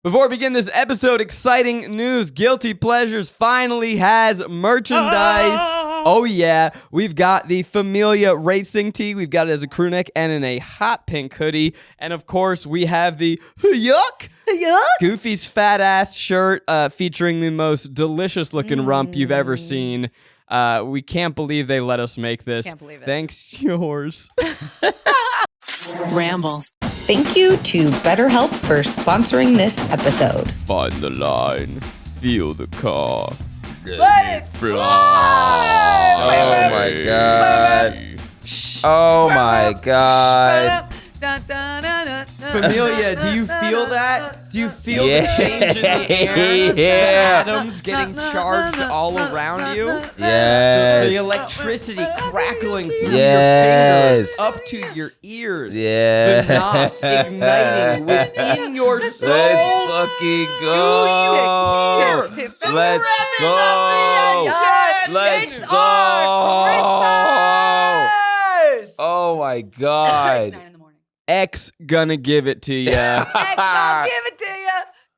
Before we begin this episode, exciting news. Guilty Pleasures finally has merchandise. Oh yeah, we've got the Familia racing tee. We've got it as a crew neck and in a hot pink hoodie. And of course, we have the Yuck! Goofy's fat ass shirt featuring the most delicious looking rump you've ever seen. We can't believe they let us make this. Can't believe it. Thanks, yours. Ramble. Thank you to BetterHelp for sponsoring this episode. Find the line. Feel the car. Let it fly! Oh my god. Oh my god. Familia, do you feel that? Do you feel the change in the air? Yeah. The atoms getting charged all around you? Yes. The electricity crackling through Yes. your fingers up to your ears. Yeah. The nos igniting within your soul. Let's fucking go. Let's go. Let's go. Oh my god. 9 in the morning. X gonna give it to ya. Gonna give it to you.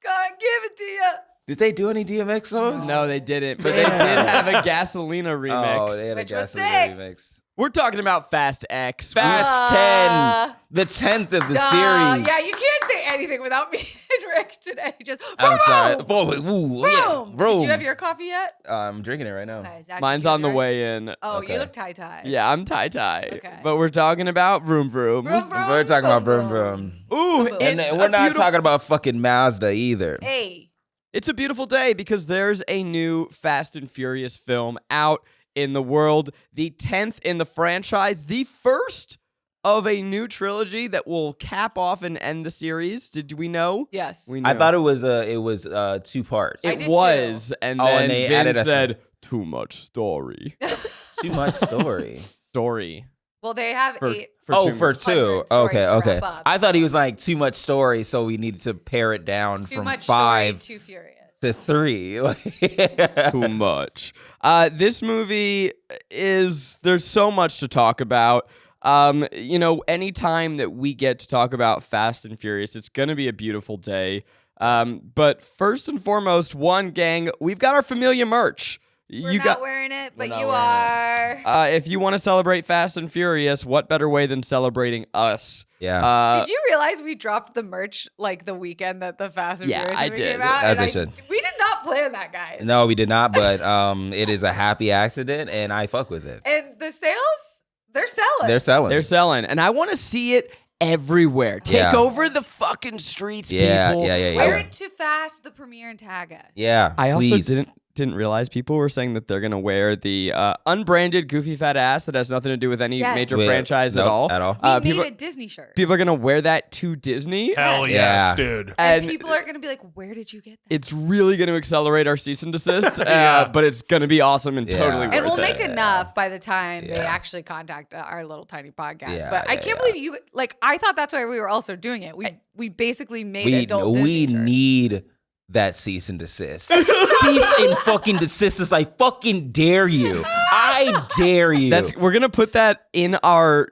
Gonna give it to you. Did they do any DMX songs? No, they didn't, but they did have a Gasolina remix. Oh, they had Which a was Gasolina sick. remix. We're talking about Fast X. Fast 10. The 10th of the series. Yeah, you can't say anything without me and Rick today. Just I'm sorry. boom, Ooh, yeah. boom. Vroom. Did you have your coffee yet? I'm drinking it right now. Okay, Zach, Mine's did you on the have yours? way in. Oh, Okay. you look tie-tie. Yeah, I'm tie-tie. Okay. But we're talking about Vroom Vroom. Vroom, vroom, We're talking about vroom, Vroom Vroom. Ooh, Boom, boom. And it's we're a not beautiful- talking about fucking Mazda either. Hey. It's a beautiful day because there's a new Fast and Furious film out in the world, the 10th in the franchise, the first of a new trilogy that will cap off and end the series. Did we know? Yes. We knew. I thought it was 2 parts. I did it too. was, and Oh, then and they Vin added a said, too much story. Too much story. Story. Well, they have For- 8. for Oh, two for months. 2. 100 stories Okay, to okay. wrap up. I thought he was like too much story, so we needed to pare it down Too from much 5 story, too furious. to 3. Too much. This movie there's so much to talk about. Anytime that we get to talk about Fast and Furious, it's going to be a beautiful day. But first and foremost, gang, we've got our Familia merch. We're not wearing it, but not you wearing are. If you want to celebrate Fast and Furious, what better way than celebrating us? Yeah. Did you realize we dropped the merch like the weekend that the Fast and Yeah, Furious I movie did. came out? As and I should. We did not plan that, guys. No, we did not, but it is a happy accident, and I fuck with it. And the sales, they're selling. They're selling. They're selling, and I want to see it everywhere. Take Yeah. over the fucking streets, Yeah, people. yeah. Wear it too fast, the premiere and tag us. Yeah, I also please. didn't realize people were saying that they're gonna wear the unbranded goofy fat ass that has nothing to do with any Yes. major Wait, franchise at nope, all. at all. We People, made a Disney shirt. people are gonna wear that to Disney. Hell Yeah. yes, dude. and And people are going to be like, where did you get that? it's really going to accelerate our cease and desist, Yeah. but it's going to be awesome and Yeah. totally worth And we'll it. make enough by the time they Yeah. actually contact our little tiny podcast. Yeah, but I yeah, can't yeah. believe you, like, I thought that's why we were also doing it. We basically made we adult Disney shirts. need that cease and desist. Cease and fucking desist us. I fucking dare you. I dare you. We're going to put that in our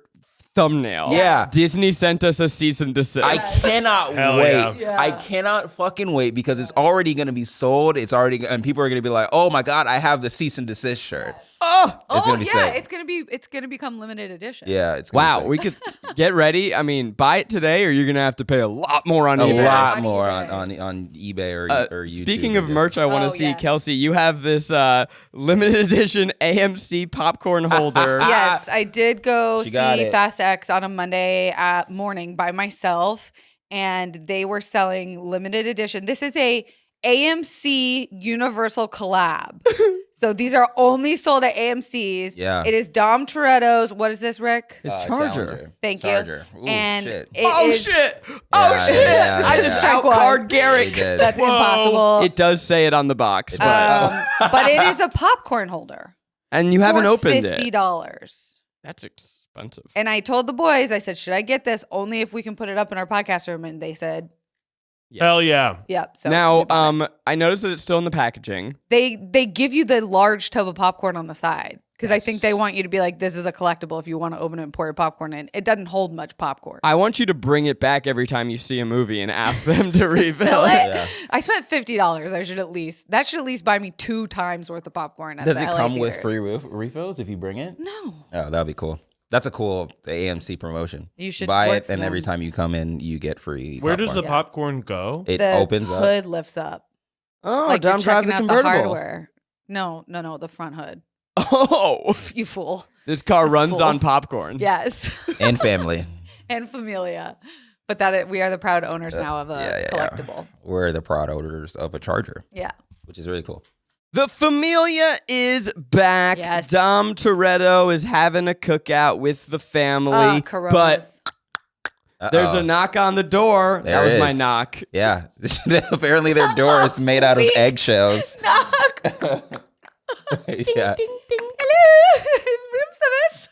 thumbnail. Yeah. Disney sent us a cease and desist. I cannot Hell wait. yeah. Yeah. I cannot fucking wait because it's already going to be sold. And people are going to be like, "Oh my god, I have the cease and desist shirt." It's gonna be sick. it's gonna become limited edition. Yeah, it's gonna Wow, be sick. we could get ready. I mean, buy it today or you're going to have to pay a lot more on a eBay. lot On more eBay. on eBay or YouTube. Speaking of I guess. merch, I want to Oh, see, yes. Kelsey, you have this limited edition AMC popcorn holder. Yes, I did go She got see it. Fast X on a Monday morning by myself, and they were selling limited edition. This is a AMC Universal collab. So these are only sold at AMC's. Yeah. It is Dom Toretto's. What is this, Rick? His Charger. Thank Charger. you. Ooh, and shit. it Oh, is- shit. Yeah, Oh, shit. yeah, I yeah. just Strike one. outcard He Garrick. did. That's impossible. It does say it on the box, but, But it is a popcorn holder. and you haven't for opened $50. it. That's expensive. And I told the boys, I said, should I get this only if we can put it up in our podcast room? And they said, Hell yeah. yep. So Now, we bought it. I noticed that it's still in the packaging. They give you the large tub of popcorn on the side. Because I think they want you to be like, this is a collectible if you want to open it and pour your popcorn in. It doesn't hold much popcorn. I want you to bring it back every time you see a movie and ask them to refill Fill it. it? Yeah. I spent $50. That should at least buy me 2 times worth of popcorn at Does the it LA come with theaters. free refills if you bring it? No. Oh, that'd be cool. That's a cool AMC promotion. You should buy work it, for and every them. time you come in, you get free. Where does the popcorn. popcorn go? It The opens up? hood lifts up. Oh, Like Dom you're drives checking a out the convertible. hardware. No, the front hood. Oh, You fool. this car This runs fool. on popcorn. Yes. And family. And Familia. But we are the proud owners now of a collectible. We're the proud owners of a Charger, Yeah. which is really cool. The Familia is back. Yes. Dom Toretto is having a cookout with the family. Oh, but Coronas. there's Uh-oh. a knock on the door. There That was my is. knock. Yeah. Apparently their door is made out of Sweet. eggshells. Knock. Yeah. Hello. Room service.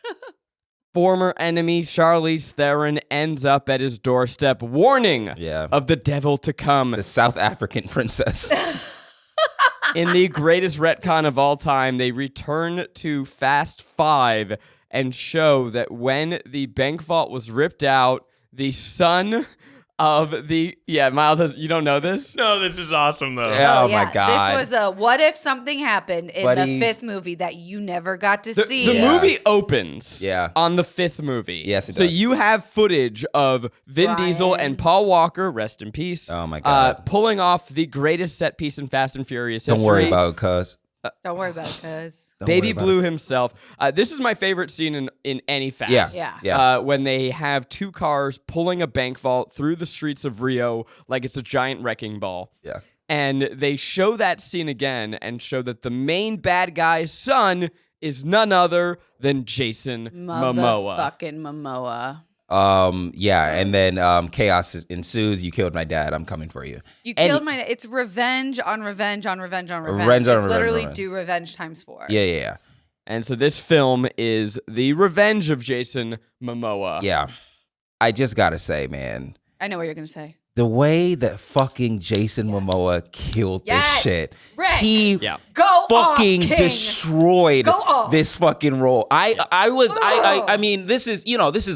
Former enemy Charlize Theron ends up at his doorstep, warning Yeah. of the devil to come. The South African princess. In the greatest retcon of all time, they return to Fast 5 and show that when the bank vault was ripped out, the son of the... Yeah, Miles, you don't know this? No, this is awesome though. Yeah. Oh, my God. This was a what if something happened in Buddy. the 5th movie that you never got to The see. Yeah. movie opens Yeah. on the 5th movie. Yes, it So does. you have footage of Vin Diesel Ryan. and Paul Walker, rest in peace. Oh, my God. Pulling off the greatest set piece in Fast and Furious Don't history. worry about it, cuz. Don't worry about it, cuz. Don't worry Baby about Blue himself. This is my favorite scene in any Fast. Yeah. Yeah. Yeah. When they have 2 cars pulling a bank vault through the streets of Rio like it's a giant wrecking ball. Yeah. And they show that scene again and show that the main bad guy's son is none other than Jason Momoa. Motherfucking Momoa. Yeah, and then chaos ensues. You killed my dad. I'm coming for you. You And- killed my. It's revenge on revenge on revenge on revenge. Revenge on it's revenge literally on revenge. do revenge times 4. Yeah. And so this film is the revenge of Jason Momoa. Yeah. I just gotta say, man, I know what you're gonna say. the way that fucking Jason Momoa killed this Yes. shit, Rick. he Yeah. Go fucking off, King. destroyed Go off. this fucking role. I mean, this is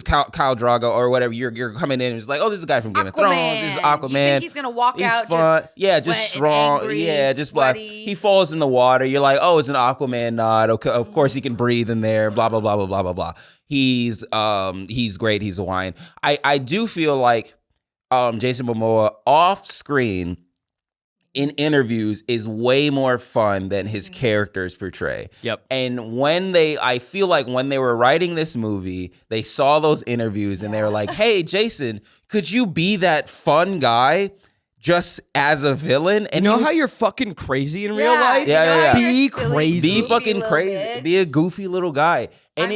Kyle Drago or whatever. You're coming in and it's like, oh, this is a guy from Game of Thrones. This is Aquaman. You think he's gonna walk He's out fun. just just wet strong. and angry, Yeah, just like sweaty? he falls in the water. You're like, oh, it's an Aquaman nod. Okay, of course he can breathe in there. Blah blah blah blah blah blah blah. He's great. He's Hawaiian. I do feel like Jason Momoa off screen in interviews is way more fun than his characters portray. Yep. And I feel like when they were writing this movie, they saw those interviews and they were like, hey, Jason, could you be that fun guy just as a villain? And You know he how was- you're fucking crazy in real Yeah, life? you Yeah, know yeah, how yeah. you're Be silly, crazy. be goofy fucking little crazy. bitch. Be a goofy little guy. And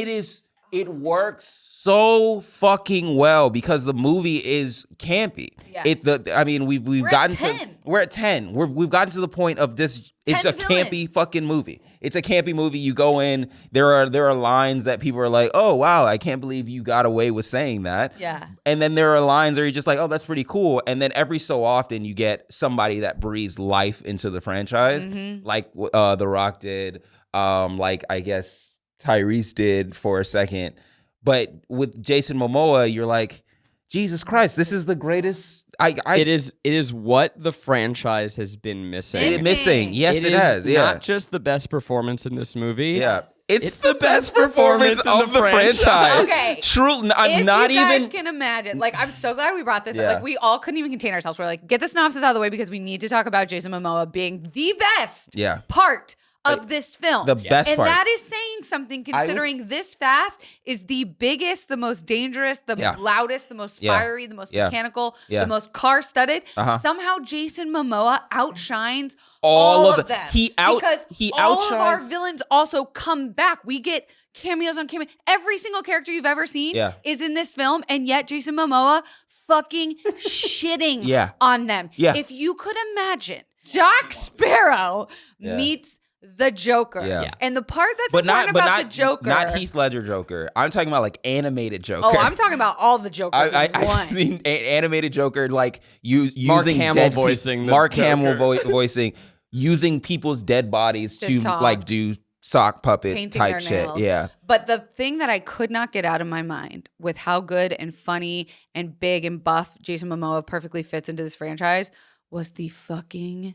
it works so fucking well because the movie is campy. Yes. We've We're at gotten 10. to we're at 10. We've gotten to the point of this. It's 10 a campy villains. fucking movie. It's a campy movie. You go in, there are lines that people are like, oh wow, I can't believe you got away with saying that. Yeah. And then there are lines where you're just like, oh, that's pretty cool. And then every so often you get somebody that breathes life into the franchise, like The Rock did, like I guess Tyrese did for a second. But with Jason Momoa, you're like, Jesus Christ, this is the greatest. It is what the franchise has been missing. Missing. Yes, it is has. Yeah. not just the best performance in this movie. Yeah. Yes. It's the best performance in of the the franchise. franchise. Okay. True. I'm If not you guys even. can imagine, like, I'm so glad we brought this Yeah. up. Like, we all couldn't even contain ourselves. We're like, get the synopsis out of the way because we need to talk about Jason Momoa being the best Yeah. part of this film. The best and part. that is saying something considering this Fast is the biggest, the most dangerous, the Yeah. loudest, the most Yeah. fiery, the most Yeah. mechanical, Yeah. the most car-studded. Uh-huh. Somehow Jason Momoa outshines All all of of the- them. he because all of our outshines- villains also come back. We get cameos on cameo. Every single character you've ever seen Yeah. is in this film, and yet Jason Momoa fucking shitting Yeah. on them. Yeah. If you could imagine Jack Sparrow Yeah. meets the Joker. Yeah. And the part that's important about the Joker. Not Heath Ledger Joker. I'm talking about like animated Joker. Oh, I'm talking about all the Jokers in one. I've seen animated Joker like Mark using Hamill dead voicing the Mark Hamill Joker. voicing using people's dead bodies To to talk. like do sock puppet painting type their shit. nails. Yeah. But the thing that I could not get out of my mind with how good and funny and big and buff Jason Momoa perfectly fits into this franchise was the fucking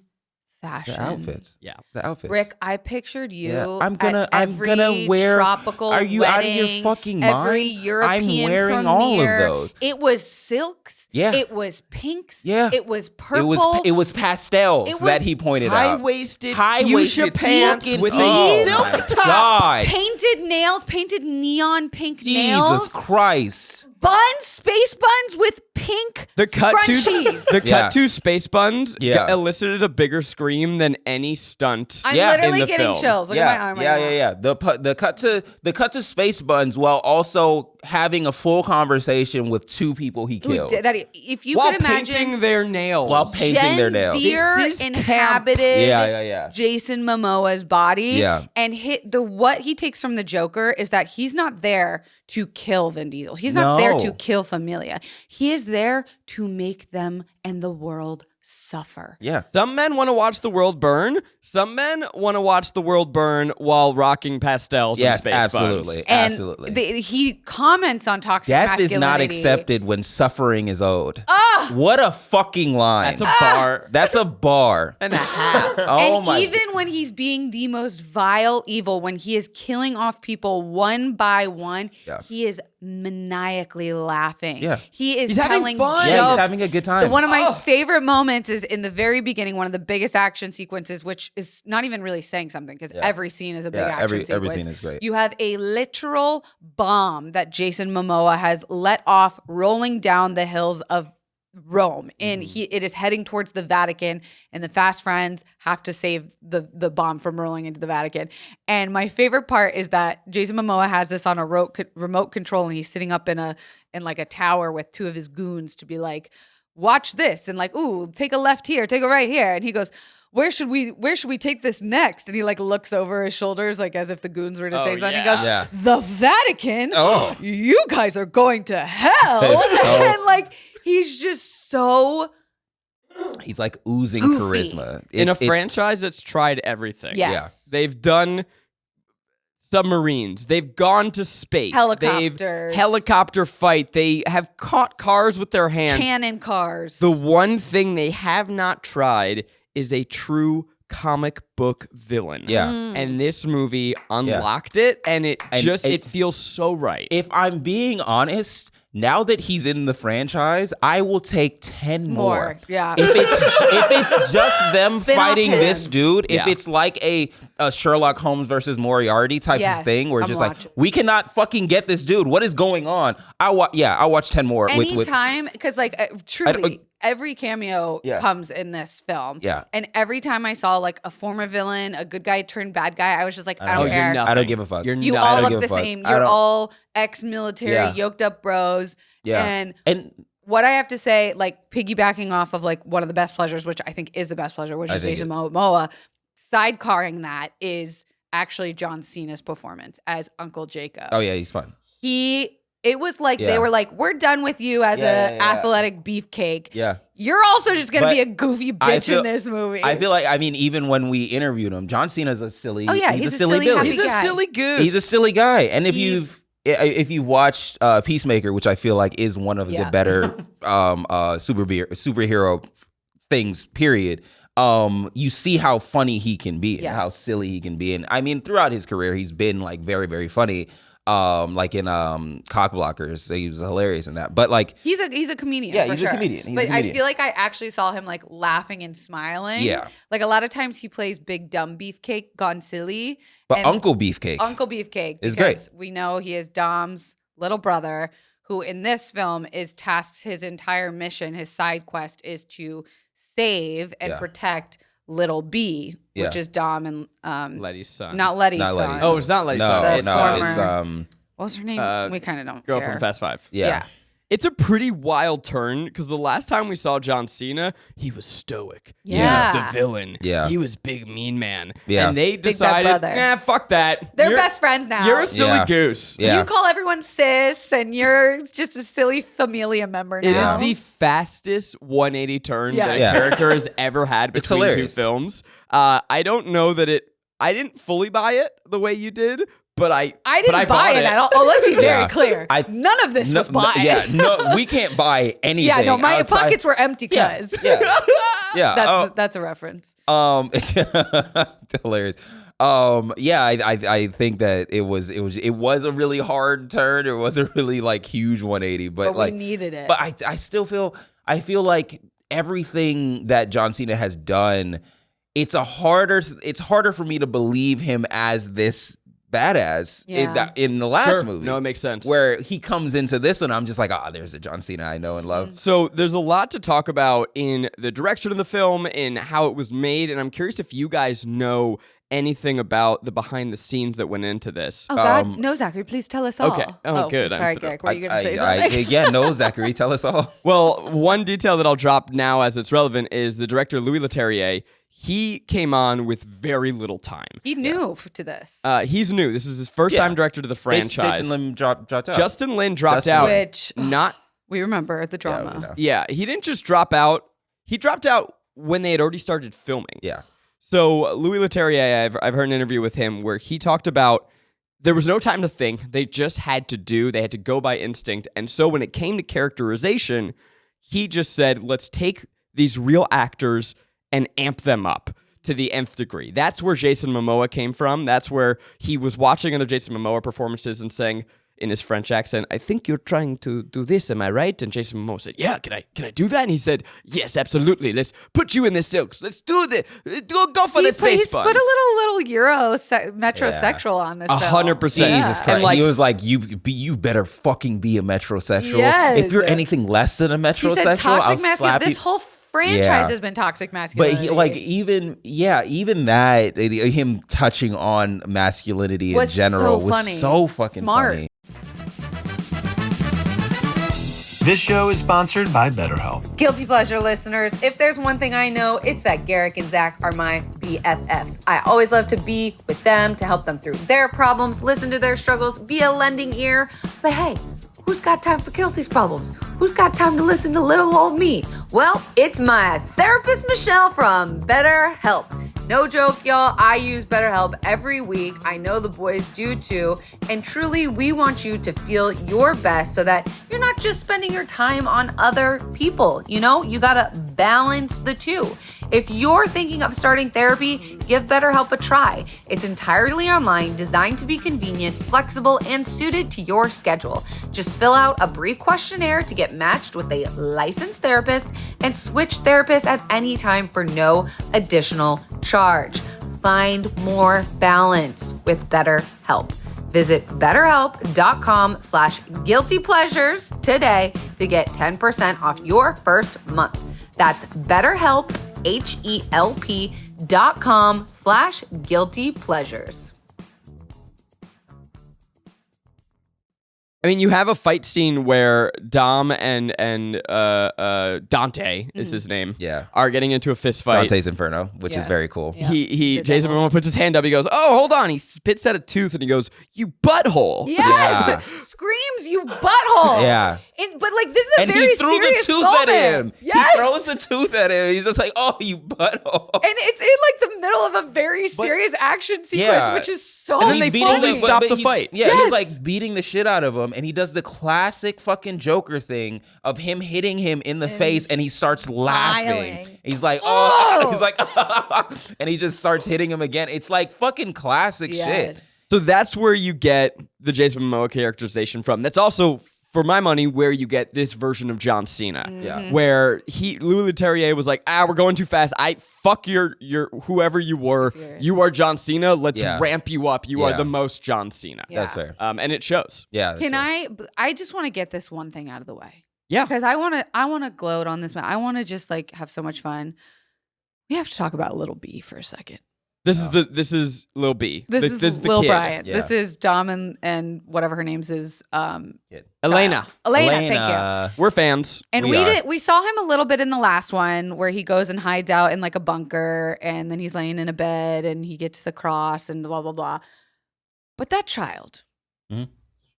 fashion. The outfits. Yeah. The outfits. Rick, I pictured you. Yeah. I'm at every gonna wear. tropical Are you wedding, out of your fucking mind? every European I'm wearing premiere. all of those. It was silks. Yeah. It was pinks. Yeah. It was purple. It was pastels It was that he pointed out. High-waisted High-waisted fuchsia pants fucking- with oh a my silk top. God. painted nails, painted neon pink nails. Jesus Christ. Buns, space buns with pink The cut scrunchies. to Yeah. Space Buns Yeah. elicited a bigger scream than any stunt. I'm Yeah. literally in the getting film. chills. Look at my arm right now. Yeah. The cut to Space Buns while also having a full conversation with two people he Who killed. did that? If you While could imagine painting their nails. While painting their nails. Zer This is camp. inhabited Yeah. Jason Momoa's body. Yeah. And what he takes from the Joker is that he's not there to kill Vin Diesel. He's not there No. to kill Familia. He is there to make them and the world suffer. Yeah. Some men want to watch the world burn. Some men want to watch the world burn while rocking pastels and Yes, space absolutely. buns. And Absolutely. he comments on toxic Death masculinity. is not accepted when suffering is owed. What a fucking line. That's a bar That's a bar. and a half. Oh And my. even when he's being the most vile evil, when he is killing off people one by one, Yeah. he is maniacally laughing. Yeah. He is He's having telling fun. jokes. Yeah, he's having a good time. One of my favorite moments is in the very beginning, one of the biggest action sequences, which is not even really saying something because every scene is a big Yeah, action every sequence. scene is great. You have a literal bomb that Jason Momoa has let off rolling down the hills of Rome, and it is heading towards the Vatican, and the fast friends have to save the bomb from rolling into the Vatican. And my favorite part is that Jason Momoa has this on a remote control, and he's sitting up in like a tower with two of his goons to be like, watch this, and like, ooh, take a left here, take a right here, and he goes, where should we take this next? And he like looks over his shoulders, like as if the goons were to say something. yeah. He goes, Yeah. the Vatican? Oh. You guys are going to hell. It's so- And like, he's just so He's like oozing Goofy. charisma. In a It's- franchise that's tried everything. yes. They've done submarines. They've gone to space. Helicopters. They've helicopter fight. They have caught cars with their hands. Cannon cars. The one thing they have not tried is a true comic book villain. Yeah. And this movie unlocked it, and it feels so right. If I'm being honest, now that he's in the franchise, I will take 10 more. Yeah. If it's just them Spin off fighting him. this dude, if Yeah. it's like a Sherlock Holmes versus Moriarty type Yes, of thing, where it's I'm just like, watching. we cannot fucking get this dude. What is going on? I'll watch 10 more. with Anytime, because like truly, every cameo comes in this film. Yeah. And every time I saw like a former villain, a good guy turned bad guy, I was just like, I Oh, don't you're care. nothing. I don't give a fuck. You're You nothing. all don't look give the a fuck. same. I You're don't- all ex-military, Yeah. yoked up bros. yeah. And what I have to say, like piggybacking off of like one of the best pleasures, which I think is the best pleasure, which is think Jason Momoa, sidecarring that is actually John Cena's performance as Uncle Jacob. Oh yeah, he's fun. It was like they Yeah. were like, we're done with you as Yeah, a yeah. athletic beefcake. Yeah. You're also just gonna But be a goofy I bitch feel- in this movie. I feel like, I mean, even when we interviewed him, John Cena's a silly. Oh, yeah, he's he's a a silly silly, Billy. happy He's a guy. silly goose. He's a silly guy, and if He- you've watched Peacemaker, which I feel like is one of the better superhero things, period. You see how funny he can be and Yes. how silly he can be, and I mean, throughout his career, he's been like very, very funny. Like in Cock Blockers, so he was hilarious in that. But like, He's a comedian. Yeah, for he's a sure. comedian. He's but a comedian. I feel like I actually saw him like laughing and smiling. Yeah. Like a lot of times he plays big dumb beefcake gone silly. but and Uncle Beefcake, Uncle Beefcake is because we know he is Dom's little brother, who in this film is tasked his entire mission, his side quest is to save and Yeah. protect little B, which Yeah. is Dom and Letty's son. not Letty's Not son. Letty's Oh, it's not Letty's no, son. The no, former- it's What was her name? We kind of don't girl care. from Fast Five. yeah. It's a pretty wild turn because the last time we saw John Cena, he was stoic. Yeah. He was the villain. Yeah. He was big mean man. Yeah. And they bad decided, brother. fuck that. They're You're- best friends now. You're a silly Yeah. goose. Yeah. You call everyone sis, and you're just a silly Familia member It now. is the fastest 180 turn Yeah. that a Yeah. character has ever had It's between two hilarious. films. I don't know that it I didn't fully buy it the way you did, but I didn't buy bought it at all. Oh, let's be very clear. None of this was bought. We can't buy anything. Yeah, no, my pockets were empty, cuz. Yeah. That's a reference. Hilarious. I think that it was a really hard turn. It was a really like huge 180, but we needed it. But I feel like everything that John Cena has done, it's harder for me to believe him as this badass in the last movie. No, it makes sense. Where he comes into this and I'm just like, there's a John Cena I know and love. So there's a lot to talk about in the direction of the film, in how it was made, and I'm curious if you guys know anything about the behind the scenes that went into this. Oh God, no, Zachary, please tell us all. Okay. Oh, good. Sorry, Garrick, were you going to say something? No, Zachary, tell us all. Well, one detail that I'll drop now as it's relevant is the director, Louis Leterrier. He came on with very little time. He knew to this. He's new. This is his first time director to the franchise. Jason Lim dropped out. Justin Lin dropped out. Which, not. We remember the drama. Yeah, he didn't just drop out. He dropped out when they had already started filming. Yeah. So Louis Leterrier, I've heard an interview with him where he talked about there was no time to think. They just had to do. They had to go by instinct. And so when it came to characterization, he just said, let's take these real actors and amp them up to the nth degree. That's where Jason Momoa came from. That's where he was watching other Jason Momoa performances and saying in his French accent, I think you're trying to do this, am I right? And Jason Momoa said, yeah, can I do that? And he said, yes, absolutely. Let's put you in the silks. Let's do the go for the space buns. He's put a little Euro metrosexual on this 100%. Jesus Christ. And he was like, you better fucking be a metrosexual. Yes. If you're anything less than a metrosexual, he said I'll slap you. This whole franchise has been toxic masculinity. But even that, him touching on masculinity in general was so fucking smart. funny. This show is sponsored by BetterHelp. Guilty pleasure listeners, if there's one thing I know, it's that Garrick and Zach are my BFFs. I always love to be with them, to help them through their problems, listen to their struggles, be a lending ear. But hey, who's got time for Kelsey's problems? Who's got time to listen to little old me? Well, it's my therapist, Michelle, from BetterHelp. No joke, y'all. I use BetterHelp every week. I know the boys do too. And truly, we want you to feel your best so that you're not just spending your time on other people. You know, you gotta balance the two. If you're thinking of starting therapy, give BetterHelp a try. It's entirely online, designed to be convenient, flexible, and suited to your schedule. Just fill out a brief questionnaire to get matched with a licensed therapist and switch therapists at any time for no additional charge. Find more balance with BetterHelp. Visit betterhelp.com/guiltypleasures today to get 10% off your first month. That's BetterHelp, HELP.com/guiltypleasures. I mean, you have a fight scene where Dom and Dante is his name. Yeah. Are getting into a fist fight. Dante's Inferno, which is very cool. Yeah. Jason Momoa puts his hand up. He goes, "Oh, hold on!" He spits out a tooth and he goes, "You butthole!" Yes! Yeah. Screams, you butthole! Yeah. But like, this is a And very he threw the serious tooth moment. at him. Yes! He throws the tooth at him. He's just like, "Oh, you butthole!" And it's in like the middle of a very serious action sequence, which is so And then they funny. finally stop the fight. Yeah, Yes. he's like beating the shit out of him, and he does the classic fucking Joker thing of him hitting him in the face, and he starts laughing. smiling. He's like, oh, he's like, and he just starts hitting him again. It's like fucking classic shit. Yes. So that's where you get the Jason Momoa characterization from. That's also, for my money, where you get this version of John Cena. Yeah. Where Louis Leterrier was like, we're going too fast. Fuck your whoever you were. You are John Cena. Let's ramp you up. You are the most John Cena. Yeah. That's fair. And it shows. Yeah. That's Can fair. I just want to get this one thing out of the way. Yeah. Because I want to gloat on this. I want to just like have so much fun. We have to talk about Little B for a second. This is Lil B. This is the Lil kid. Bryant. Yeah. This is Dom and whatever her name's is. Elena. Elena, thank you. We're fans. And we saw him a little bit in the last one where he goes and hides out in like a bunker and then he's laying in a bed and he gets the cross and blah, blah, blah. But that child,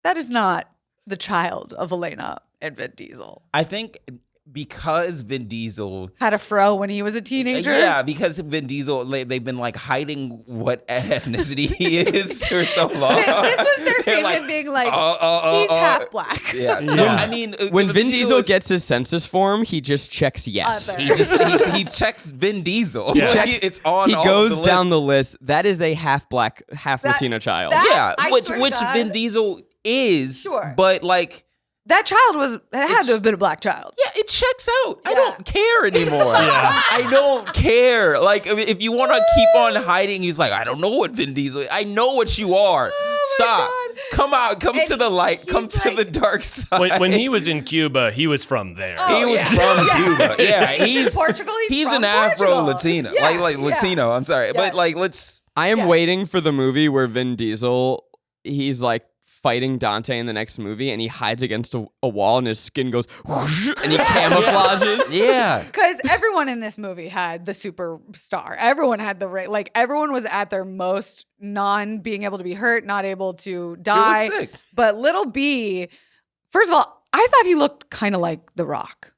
that is not the child of Elena and Vin Diesel. I think because Vin Diesel Had a fro when he was a teenager. Yeah, because Vin Diesel, they've been like hiding what ethnicity he is for so long. This was their They're statement being like, he's half black. Yeah. Yeah. I mean, When Vin Diesel is- gets his census form, he just checks yes. Other. he checks Vin Diesel. Yeah. Like, it's on. He all goes the list. down the list. That is a half black, half Latino child. that- Yeah, I which swear to God. Vin Diesel is. Sure. But like. That child had to have been a black child. Yeah, it checks out. I Yeah. don't care anymore. Yeah. I don't care. Like, if you want to keep on hiding, he's like, I don't know what Vin Diesel is. I know what you are. Stop. God. Come out. Come And to the light. he's Come to like- the dark side. When he was in Cuba, he was from there. Oh, He was yeah. from Yeah. Cuba. Yeah, he's Portugal, he's an from Portugal. Afro-Latino. Yeah, Like yeah. Latino. I'm sorry. Yeah. But like, let's. I am Yeah. waiting for the movie where Vin Diesel, he's like fighting Dante in the next movie, and he hides against a wall, and his skin goes whoosh, and he camouflages. Yeah. Because everyone in this movie had the superstar. Everyone had like everyone was at their most being able to be hurt, not able to die. sick. But Little B, first of all, I thought he looked kind of like The Rock,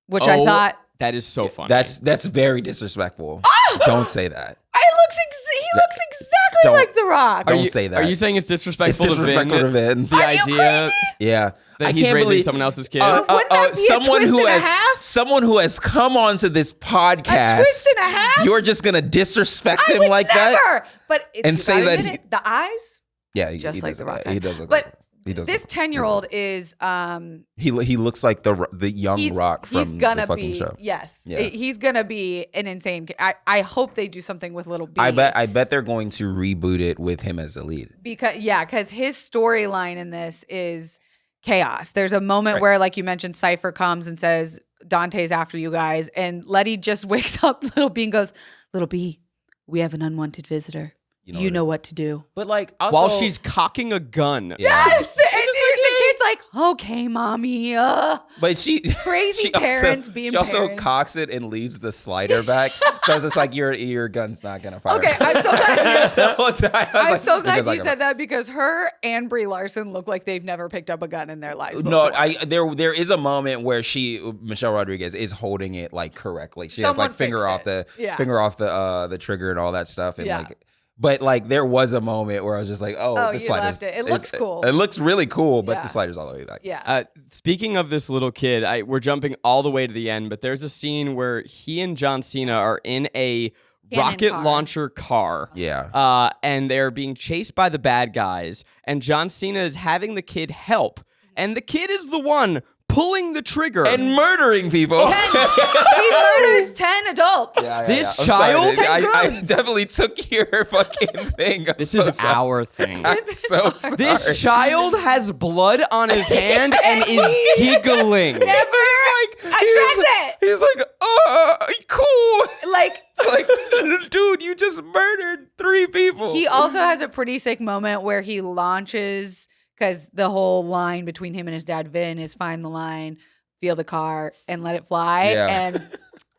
which I Oh, thought that is so funny. That's very disrespectful. Don't say that. he looks exactly Don't- like The Rock. Don't say that. Are you saying it's It's disrespectful, disrespectful to Vin. The Are you idea crazy? Yeah. that I he's can't raising believe someone else's kid? Wouldn't that be a someone twist who and a has half? someone who has come onto this podcast. A twist and a half? You're just gonna disrespect I him would like never. that? But And you say gotta that admit it, the eyes. Yeah, Just he like does The look Rock's like- He eyes. does look But like he does. This look- 10-year-old is he looks like the young Rock from he's gonna the fucking be show. yes Yeah. he's gonna be an insane I hope they do something with Little B. I bet they're going to reboot it with him as the lead. because his storyline in this is chaos. There's a moment where, like you mentioned, Cypher comes and says Dante's after you guys, and Letty just wakes up Little B and goes, Little B, we have an unwanted visitor. You know what to do. But like also, While she's cocking a gun. Yes, and the kid's like, okay, mommy. But she Crazy parents being She also parents. cocks it and leaves the slider back. So it's just like your gun's not gonna fire. Okay, I'm so glad. The whole time, I was I'm like, so "Your glad gun's not you gonna said that because her and Brie Larson look like they've never picked up a gun in their lives. No, before. there is a moment where Michelle Rodriguez is holding it like correctly. She Someone has like finger fixed off it. the Yeah. finger off the trigger and all that stuff. And Yeah. like, but like there was a moment where I was just like, Oh, the you sliders. left it. It looks cool. It looks really cool, but Yeah. the slider's all the way back. Yeah. Speaking of this little kid, we're jumping all the way to the end, but there's a scene where he and John Cena are in a Cannon rocket car. launcher car. Yeah. And they're being chased by the bad guys, and John Cena is having the kid help, and the kid is the one pulling the trigger. And murdering people. He murders 10 adults. This I'm child- sorry. I goons. definitely took your fucking thing. I'm this so is sorry. our thing. I'm so sorry. This child has blood on his hand and is giggling. Never address it. He's like, cool. Like, Like, dude, you just murdered 3 people. he also has a pretty sick moment where he launches, because the whole line between him and his dad, Vin, is find the line, feel the car, and let it fly. Yeah. And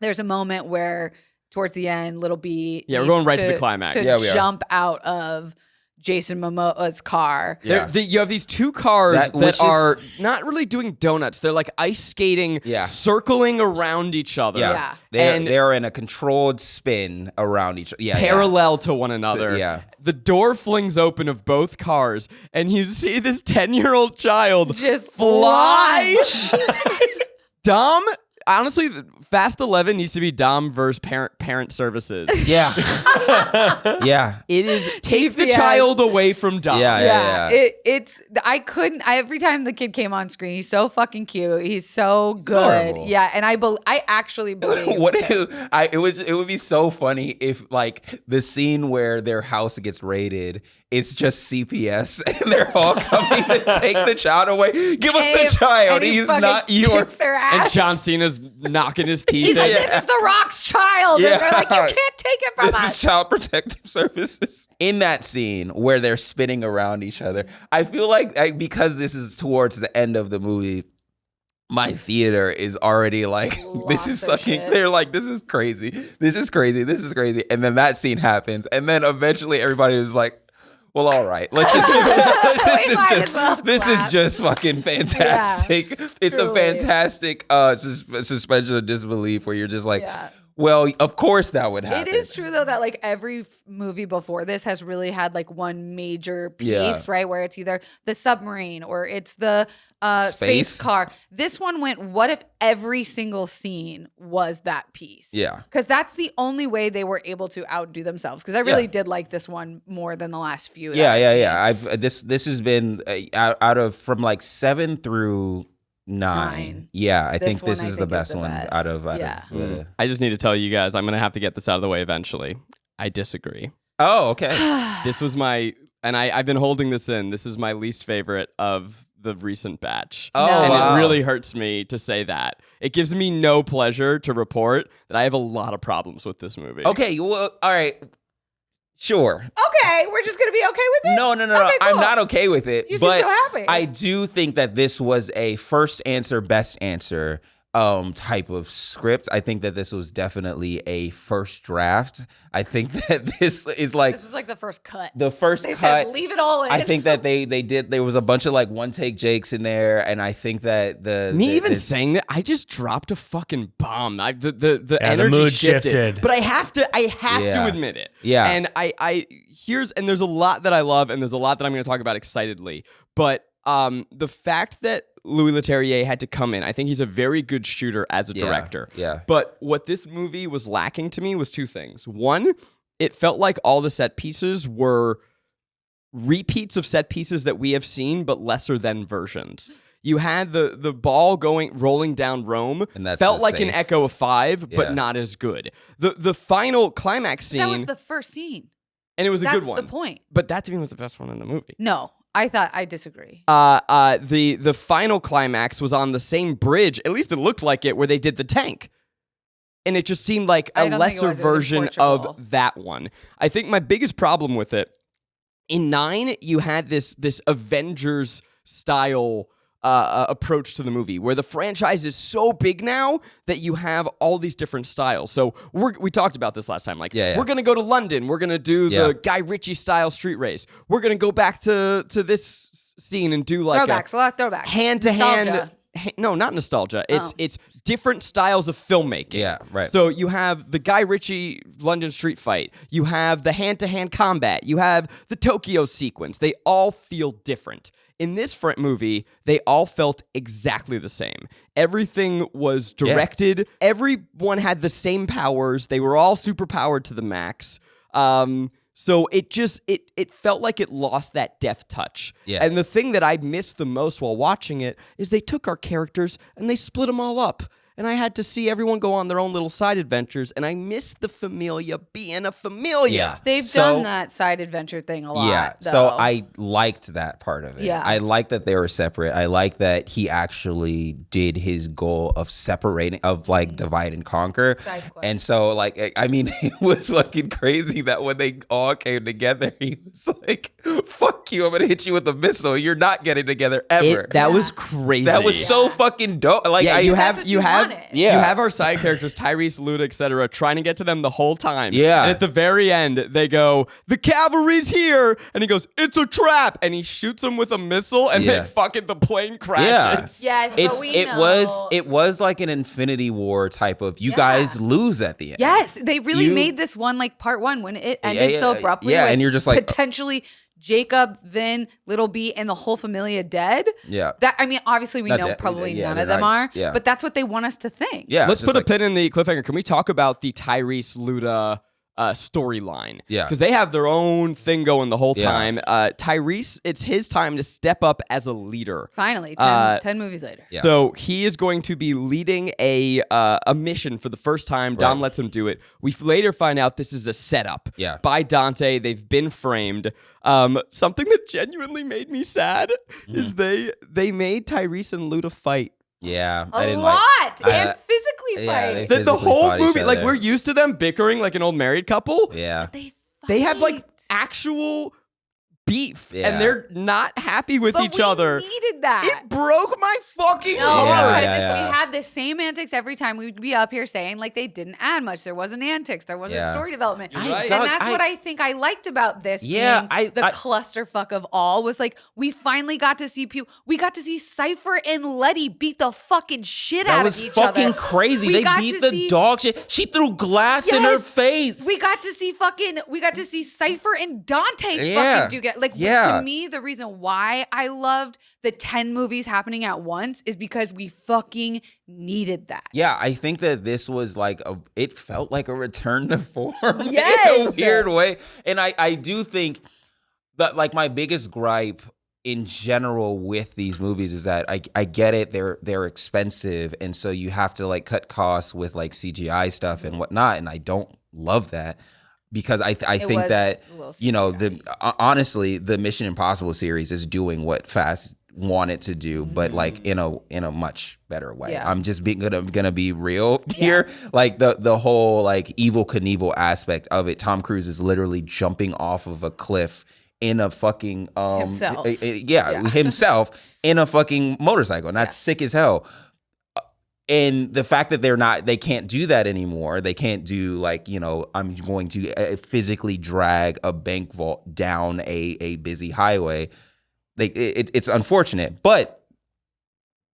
there's a moment where towards the end, Little B Yeah, we're needs going right to the climax. to Yeah, we are. jump out of Jason Momoa's car. Yeah. You have these two cars That- that, which is- are not really doing donuts. They're like ice skating, Yeah. circling around each other. Yeah. Yeah. And They're in a controlled spin around each other. Yeah. parallel to one another. Yeah. The door flings open of both cars, and you see this 10-year-old child Just fly. fly. Dom, honestly, Fast 11 needs to be Dom versus parent services. Yeah. Yeah. It is take the TPS. child away from Dom. Yeah. It's every time the kid came on screen, he's so fucking cute. He's so good. adorable. Yeah, and I actually believe It would be so funny if like the scene where their house gets raided, it's just CPS and they're all coming to take the child away. Give us the child. and he He's fucking not yours. kicks their And ass. John Cena's knocking his teeth. He's like, in. this is the Rock's child. Yeah. And they're like, you can't take it from This us. is Child Protective Services. In that scene where they're spinning around each other, I feel like because this is towards the end of the movie, my theater is already like, this Lost is their fucking, shit. they're like, this is crazy. This is crazy. This is crazy. And then that scene happens. And then eventually everybody is like, Well, all right. Let's just this is just fucking fantastic. It's truly. a fantastic suspension of disbelief where you're just like, well, of course that would happen. It is true though that like every movie before this has really had like one major piece, right? Where it's either the submarine or it's the space car. This one went, what if every single scene was that piece? Yeah. Because that's the only way they were able to outdo themselves. Because I really did like this one more than the last few. Yeah. This has been out of from like 7 through 9. Yeah, I think this is the best one out of the... I just need to tell you guys, I'm going to have to get this out of the way eventually. I disagree. Oh, okay. This was my... And I've been holding this in. This is my least favorite of the recent batch. Oh, and wow. it really hurts me to say that. It gives me no pleasure to report that I have a lot of problems with this movie. Okay, well, all right. Sure. Okay, we're just gonna be okay with this? No. Okay, cool. I'm not okay with it. You seem but so happy. I do think that this was a first answer, best answer type of script. I think that this was definitely a first draft. I think that this is like... This was like the first cut. The first they cut. said, leave it all in. I think that they did. There was a bunch of like one take Jakes in there, and I think that saying that, I just dropped a fucking bomb. The energy mood shifted. But I have to admit it. Yeah. And and there's a lot that I love, and there's a lot that I'm going to talk about excitedly. But the fact that Louis Leterrier had to come in, I think he's a very good shooter as a director. Yeah. But what this movie was lacking to me was two things. One, it felt like all the set pieces were repeats of set pieces that we have seen, but lesser than versions. You had the ball rolling down Rome, and that felt like safe. an Echo of 5, but not as good. The final climax scene... That was the first scene. And it was a good one. That's the point. But that to me was the best one in the movie. No, I disagree. The final climax was on the same bridge, at least it looked like it, where they did the tank. And it just seemed like a lesser version of that one. I think my biggest problem with it, in 9, you had this Avengers style approach to the movie, where the franchise is so big now that you have all these different styles. So we talked about this last time. Like, we're gonna go to London. We're gonna do the Guy Ritchie style street race. We're gonna go back to this scene and do like throwbacks, a lot of throwbacks, hand to hand. No, not nostalgia. It's different styles of filmmaking. Yeah, right. So you have the Guy Ritchie London street fight. You have the hand-to-hand combat. You have the Tokyo sequence. They all feel different. In this movie, they all felt exactly the same. Everything was directed. Yeah. Everyone had the same powers. They were all superpowered to the max. So it felt like it lost that deft touch. Yeah. And the thing that I missed the most while watching it is they took our characters and they split them all up. And I had to see everyone go on their own little side adventures, and I missed the Familia being a Familia. Yeah. They've done that side adventure thing a lot. Yeah, though. so I liked that part of it. Yeah. I liked that they were separate. I like that he actually did his goal of separating, of like divide and conquer. And so like, I mean, it was fucking crazy that when they all came together, he was like, fuck you, I'm gonna hit you with a missile. You're not getting together ever. That was crazy. That was so fucking dope. Like, you have our side characters, Tyrese, Luda, etc., trying to get to them the whole time. Yeah. And at the very end, they go, the cavalry's here. And he goes, it's a trap. And he shoots them with a missile, and then fucking the plane crashes. Yeah. Yes, but it was like an Infinity War type of, you guys lose at the end. Yes, they really made this one like part 1 when it ended so abruptly. Yeah, and you're just like, potentially Jacob, Vin, Little B, and the whole Familia dead. Yeah. That, I mean, obviously we know probably none of them are. Yeah. But that's what they want us to think. Yeah. Let's put a pin in the cliffhanger. Can we talk about the Tyrese Luda storyline? Yeah. Because they have their own thing going the whole time. Tyrese, it's his time to step up as a leader. Finally, 10 movies later. Yeah. So he is going to be leading a mission for the first time. Dom lets him do it. We later find out this is a setup by Dante. They've been framed. Something that genuinely made me sad is they made Tyrese and Luda fight. Yeah. A lot. And physically fight. The whole movie, like, we're used to them bickering like an old married couple. Yeah. They have like actual beef Yeah. and they're not happy with But each we other. needed that. It broke my fucking No, heart. because if we had the same antics every time, we'd be up here saying like they didn't add much. There wasn't antics. There wasn't Yeah. story development. You're right. And Doug, that's what I think I liked about this. Yeah, being the clusterfuck of all was like we finally got to see people. We got to see Cypher and Letty beat the fucking shit That out was of each other. fucking crazy. We They got beat to the see- dog shit. She threw glass in her Yes. face. We got to see Cypher and Dante Yeah. fucking do get like Yeah. to me the reason why I loved the 10 movies happening at once is because we fucking needed that. Yeah, I think that this was like it felt like a return to form Yes. in a weird way. And I do think that like my biggest gripe in general with these movies is that I get it, they're expensive, and so you have to like cut costs with like CGI stuff and whatnot, and I don't love that. Because I think was that, a little you know, CGI. honestly, the Mission Impossible series is doing what Fast wanted to do, but like in a much better way. Yeah. I'm just gonna be real here. Like the whole like Evel Knievel aspect of it. Tom Cruise is literally jumping off of a cliff in a fucking Himself. himself in a fucking motorcycle, and that's sick as hell. And the fact that they can't do that anymore. They can't do like, you know, I'm going to physically drag a bank vault down a busy highway. It's unfortunate, but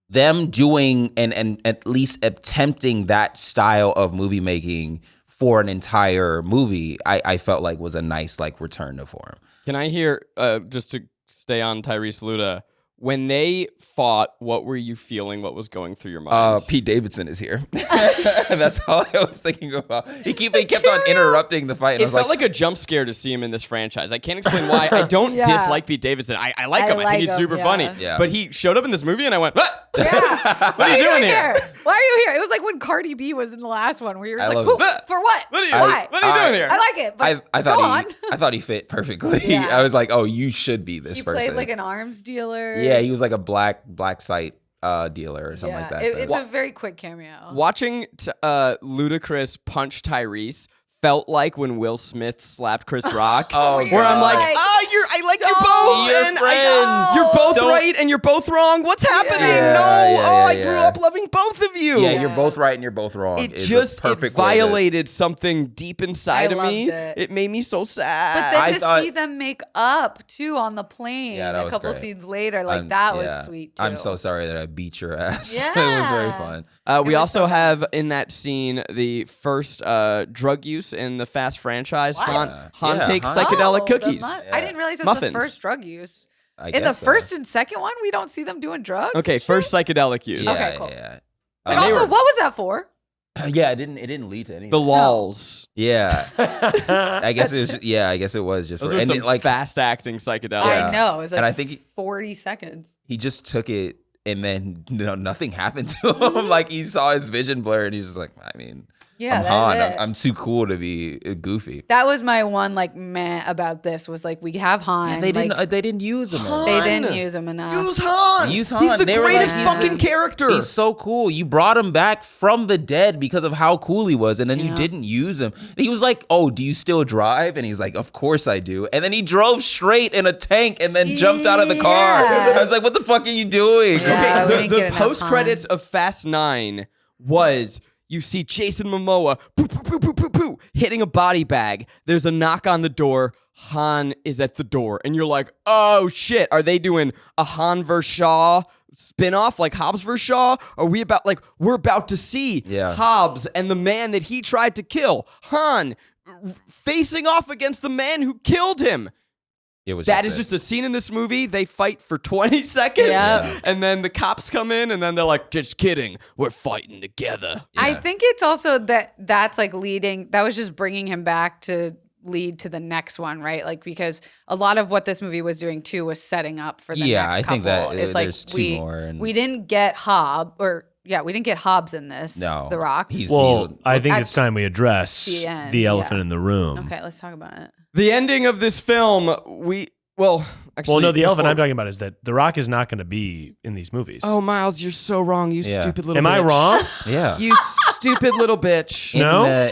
them doing and at least attempting that style of movie making for an entire movie, I felt like was a nice like return to form. Can I hear, just to stay on Tyrese Luda, when they fought, what were you feeling? What was going through your mind? Pete Davidson is here. That's all I was thinking about. He kept on interrupting the fight. And I It was felt like, like a jump scare to see him in this franchise. I can't explain why. I don't Yeah. dislike Pete Davidson. I like him. I like think he's him, super yeah. funny. Yeah. But he showed up in this movie and I went, what? Yeah. What are you doing here? Why are you here? It was like when Cardi B was in the last one where you're just I like, love Who? it. For what? What are you, Why? what are you doing here? I like it, but I go on. thought he fit perfectly. Yeah. I was like, oh, you should be this He person. played like an arms dealer. Yeah, he was like a black site dealer or something like that. It's but- a very quick cameo. Watching Ludacris punch Tyrese felt like when Will Smith slapped Chris Rock. Oh, where I'm like, Like, I like you don't. both. You're and friends. you're both Don't- right and you're both wrong. What's happening? Yeah, No. yeah, I yeah. grew up loving both of you. yeah, you're both right and you're both wrong. It is just the it perfect way to- violated something deep inside of loved me. it. It made me so sad. But then I to thought- see them make up too on the plane Yeah, that a was couple great. scenes later, like I'm- that yeah. was sweet too. I'm so sorry that I beat your ass. Yeah. It was very fun. We was also so have in that scene the first drug use in the Fast franchise. What? Han Yeah, takes Han- psychedelic Oh, the cookies. I didn't realize that's Muffins. the first drug use. I In the guess so. first and second one, we don't see them doing drugs. Okay, and shit? first psychedelic use. Yeah, Okay, cool. yeah. But And they also, were- what was that for? Yeah, it didn't lead to anything. The lulls. Yeah. I guess it was. Yeah, I guess it was just. Those for, are and some it, like fast acting psychedelics. Yeah. I know. It was like And I think 40 seconds. he just took it, and then nothing happened to him. Like he saw his vision blur, and he was just like, I mean, Yeah, I'm that's Han. it. I'm too cool to be goofy. That was my one like meh about this was like we have Han. They like, didn't use him. They didn't use him enough. Use Han. Use He's Han. the They were like, greatest he's fucking the- character. He's so cool. You brought him back from the dead because of how cool he was, and then you Yeah. didn't use him. He was like, "Oh, do you still drive?" And he's like, "Of course I do." And then he drove straight in a tank and then jumped out of the car. Yeah. I was like, "What the fuck are you doing?" Yeah. we Okay, didn't the get enough post credits Han. of Fast 9 was you see Jason Momoa poo, poo, poo, poo, poo, poo, hitting a body bag. There's a knock on the door. Han is at the door. And you're like, oh shit, are they doing a Han vs. Shaw spin-off like Hobbs vs. Shaw? Are we about we're about to see Yeah. Hobbs and the man that he tried to kill, Han, facing off against the man who killed him. It was That is just a scene in this movie. They fight for 20 seconds, Yep. and then the cops come in, and then they're like, just kidding, we're fighting together. I think it's also that's like leading. That was just bringing him back to lead to the next one, right? Like because a lot of what this movie was doing too was setting up for the Yeah, next I couple. think that, It's like there's two we more, and- we didn't get we didn't get Hobbs in this. No, The Rock. He's Well, I think At it's time we address the end, the elephant yeah. in the room. Okay, let's talk about it. The ending of this film, actually. Well, no, the elephant before- I'm talking about is that The Rock is not going to be in these movies. Oh, Miles, you're so wrong, you Yeah. stupid little Am bitch. I wrong? yeah. You stupid little bitch.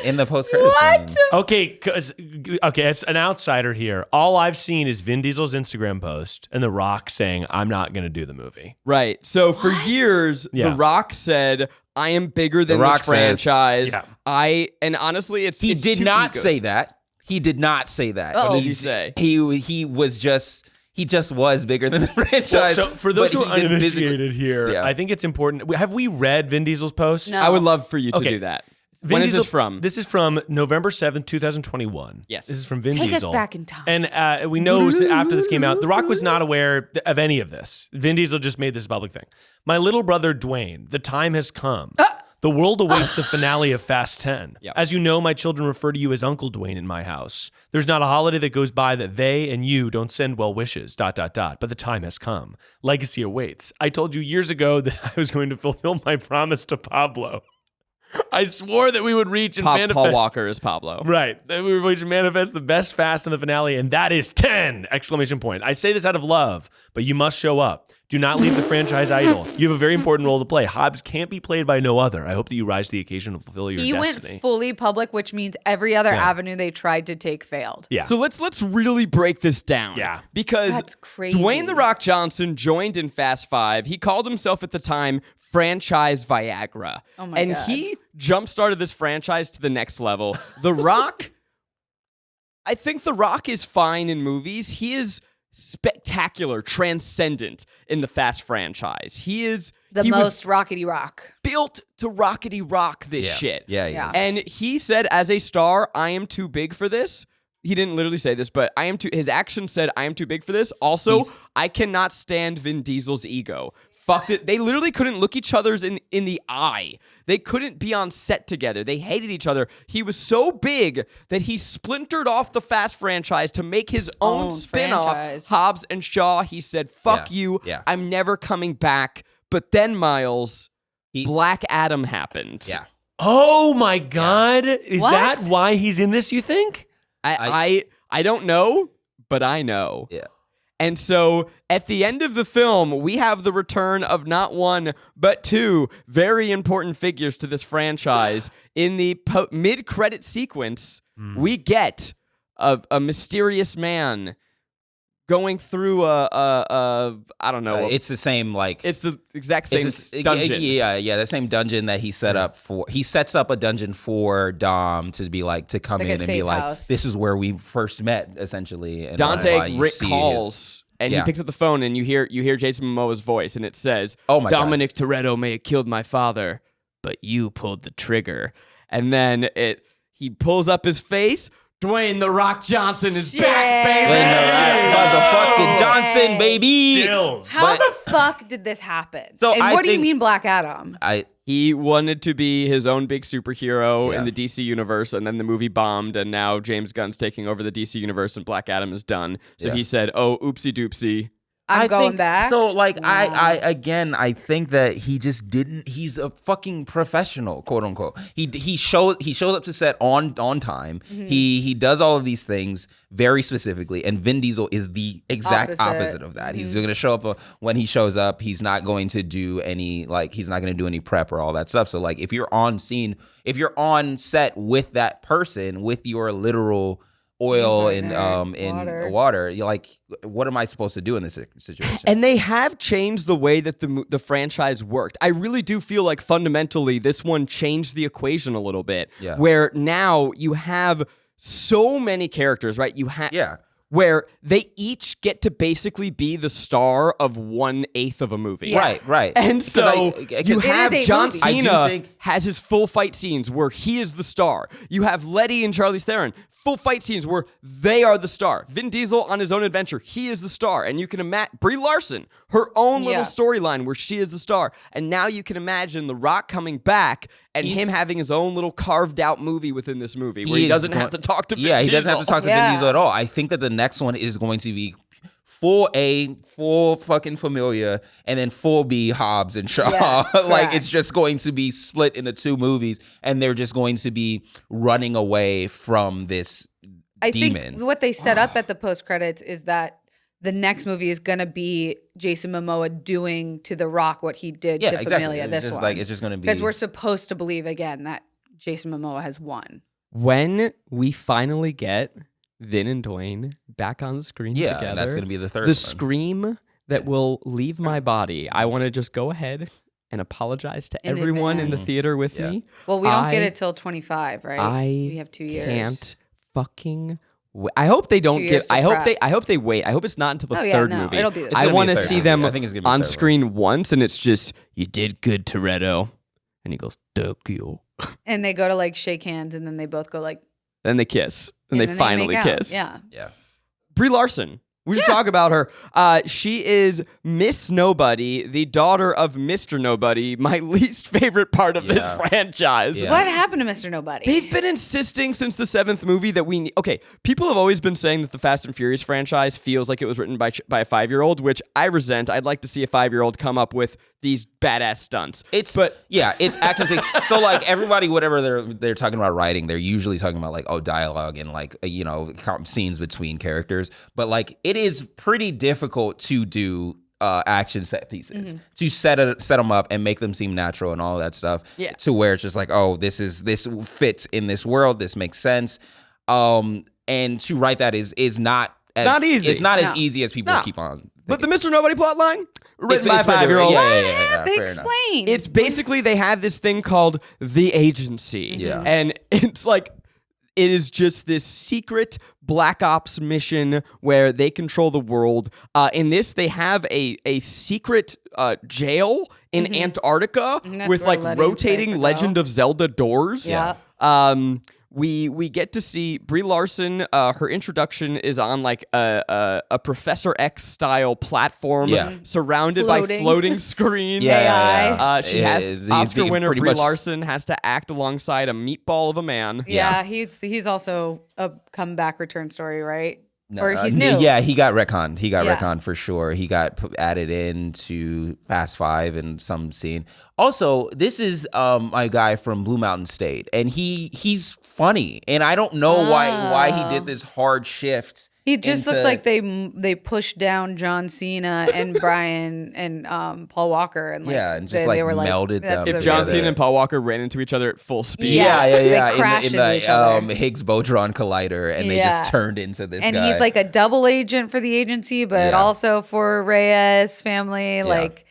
In the post-credits scene. Okay, as an outsider here, all I've seen is Vin Diesel's Instagram post and The Rock saying, I'm not going to do the movie. Right. So for years, Yeah. The Rock said, I am bigger than Rock this franchise. says- And honestly, it's He did two not egos. say that. He did not say that. What did he say? He just was bigger than the franchise. So for those who but are he didn't uninitiated here, Yeah. I think it's important. Have we read Vin Diesel's post? No. I would love for you to Okay. do that. Vin When is Diesel, this from? This is from November 7th, 2021. Yes. This is from Vin Take us Diesel. back in time. And we know after this came out, The Rock was not aware of any of this. Vin Diesel just made this a public thing. My little brother, Dwayne, the time has come. The world awaits the finale of Fast 10. Yep. As you know, my children refer to you as Uncle Dwayne in my house. There's not a holiday that goes by that they and you don't send well wishes, ... But the time has come. Legacy awaits. I told you years ago that I was going to fulfill my promise to Pablo. I swore that we would reach and manifest. Paul Walker is Pablo. Right. That we would manifest the best fast in the finale, and that is 10! Exclamation point. I say this out of love, but you must show up. Do not leave the franchise idle. You have a very important role to play. Hobbs can't be played by no other. I hope that you rise to the occasion and fulfill your He destiny. went fully public, which means every other avenue they tried to take failed. Yeah. So let's really break this down. Yeah. Because That's crazy. Dwayne The Rock Johnson joined in Fast 5. He called himself at the time Franchise Viagra. Oh my and God. he jump-started this franchise to the next level. The Rock, I think The Rock is fine in movies. He is spectacular, transcendent in the Fast franchise. He was most rockety rock. built to rockety rock this shit. Yeah, he Yeah. is. And he said, as a star, I am too big for this. He didn't literally say this, but his action said, I am too big for this. Also, I cannot stand Vin Diesel's ego. Fuck it. They literally couldn't look each other's in the eye. They couldn't be on set together. They hated each other. He was so big that he splintered off the Fast franchise to make his own spin-off, franchise. Hobbs and Shaw. He said, fuck Yeah. you. Yeah. I'm never coming back. But then, Miles, Black Adam happened. Yeah. Oh my God. Is What? that why he's in this, you think? I don't know, but I know. Yeah. And so at the end of the film, we have the return of not one, but two very important figures to this franchise. In the mid-credit sequence, we get a mysterious man going through I don't know. It's the same, like... It's the exact same It's dungeon. Yeah, the same dungeon that he set up for. He sets up a dungeon for Dom to be like to come Like a in and be safe like, house. this is where we first met, essentially. And Dante why you Rick see calls and he Yeah. picks up the phone and you hear Jason Momoa's voice and it says, Oh my God. Dominic Toretto may have killed my father, but you pulled the trigger. And then he pulls up his face. Dwayne The Rock Johnson is back, baby. Motherfucking Johnson, baby. Chills. How the fuck did this happen? So and I what do you think- mean Black Adam? He wanted to be his own big superhero Yeah. in the DC universe, and then the movie bombed, and now James Gunn's taking over the DC universe, and Black Adam is done. So Yeah. he said, "Oh, oopsie doopsie." I'm going think, back. So like Wow. I think that he just didn't. He's a fucking professional, quote unquote. He shows up to set on time. Mm-hmm. He does all of these things very specifically, and Vin Diesel is the exact opposite of that. He's going to show up when he shows up. He's not going to do any he's not going to do any prep or all that stuff. So like if you're on scene, if you're on set with that person with your literal oil and water, you're like, what am I supposed to do in this situation? And they have changed the way that the franchise worked. I really do feel like fundamentally this one changed the equation a little bit. Yeah. Where now you have so many characters, right? Where they each get to basically be the star of 1/8 of a movie. Yeah. Right. And so you It have is a John movie. I do Cena think- has his full fight scenes where he is the star. You have Letty and Charlize Theron, full fight scenes where they are the star. Vin Diesel on his own adventure, he is the star. And you can imagine Brie Larson, her own little Yeah. storyline where she is the star. And now you can imagine The Rock coming back and him having his own little carved out movie within this movie where he doesn't have to talk to Vin Diesel. he doesn't have to talk to Yeah. Vin Diesel at all. I think that the next one is going to be full fucking Familia and then full B Hobbs and Shaw. Yeah, Like correct. it's just going to be split into two movies and they're just going to be running away from this I demon. think what they set up at the post credits is that the next movie is gonna be Jason Momoa doing to The Rock what he did to Familia. This one, it's just gonna be because we're supposed to believe again that Jason Momoa has won. When we finally get Vin and Dwayne back on the screen together, and that's gonna be the third. The one. scream that will leave my body. I want to just go ahead and apologize to In everyone in the advance. theater with me. Well, we don't get it till 25, right? We have 2 years. Can't fucking. I hope they don't 2 get. years to I hope prep. they. I hope they wait. I hope it's not until the Oh, yeah, third no, movie. it'll be the It's I gonna be want a to third see movie. them I think it's gonna be the on third one. screen once, and it's just you did good, Toretto, and he goes thank you. And they go to like shake hands, and then they both go like, Then they kiss, and they then finally make out. kiss. Yeah. Yeah. Brie Larson. We should talk about her. She is Miss Nobody, the daughter of Mr. Nobody, my least favorite part of this franchise. Yeah. What happened to Mr. Nobody? They've been insisting since the 7th movie that we need. Okay, people have always been saying that the Fast and Furious franchise feels like it was written by a 5-year-old, which I resent. I'd like to see a 5-year-old come up with these badass stunts. It's actually so like everybody, whatever they're talking about writing, they're usually talking about like dialogue and like scenes between characters, but like it is pretty difficult to do action set pieces to set them up and make them seem natural and all of that stuff. Yeah. To where it's just like, oh, this fits in this world, this makes sense. And to write that is not easy. It's not as easy as people keep on. But the Mr. Nobody plotline, written by a It's very- 5-year-old. Yeah, They fair enough. explain. It's basically they have this thing called the agency. Yeah. And it's like it is just this secret Black Ops mission where they control the world. In this, they have a secret jail in Antarctica that's with where like Letty rotating and Cypher Legend go. of Zelda doors. Yeah. We get to see Brie Larson. Her introduction is on like a Professor X style platform, surrounded by Floating. floating screens. AI. She Yeah, has he's Oscar being winner pretty Brie much- Larson has to act alongside a meatball of a man. Yeah, he's also a comeback return story, right? Or he's new. Yeah, he got retconned. He got Yeah. retconned for sure. He got added into Fast 5 in some scene. Also, this is my guy from Blue Mountain State, and he's funny. And I don't know why he did this hard shift. He just into- looks like they pushed down John Cena and Brian and Paul Walker and like and just they like were melded that's them. If the- John together. Cena and Paul Walker ran into each other at full speed. Yeah. They In crashed into each other. Higgs Boson collider, and they just turned into this and guy. he's like a double agent for the agency, but Yeah. also for Reyes family. Like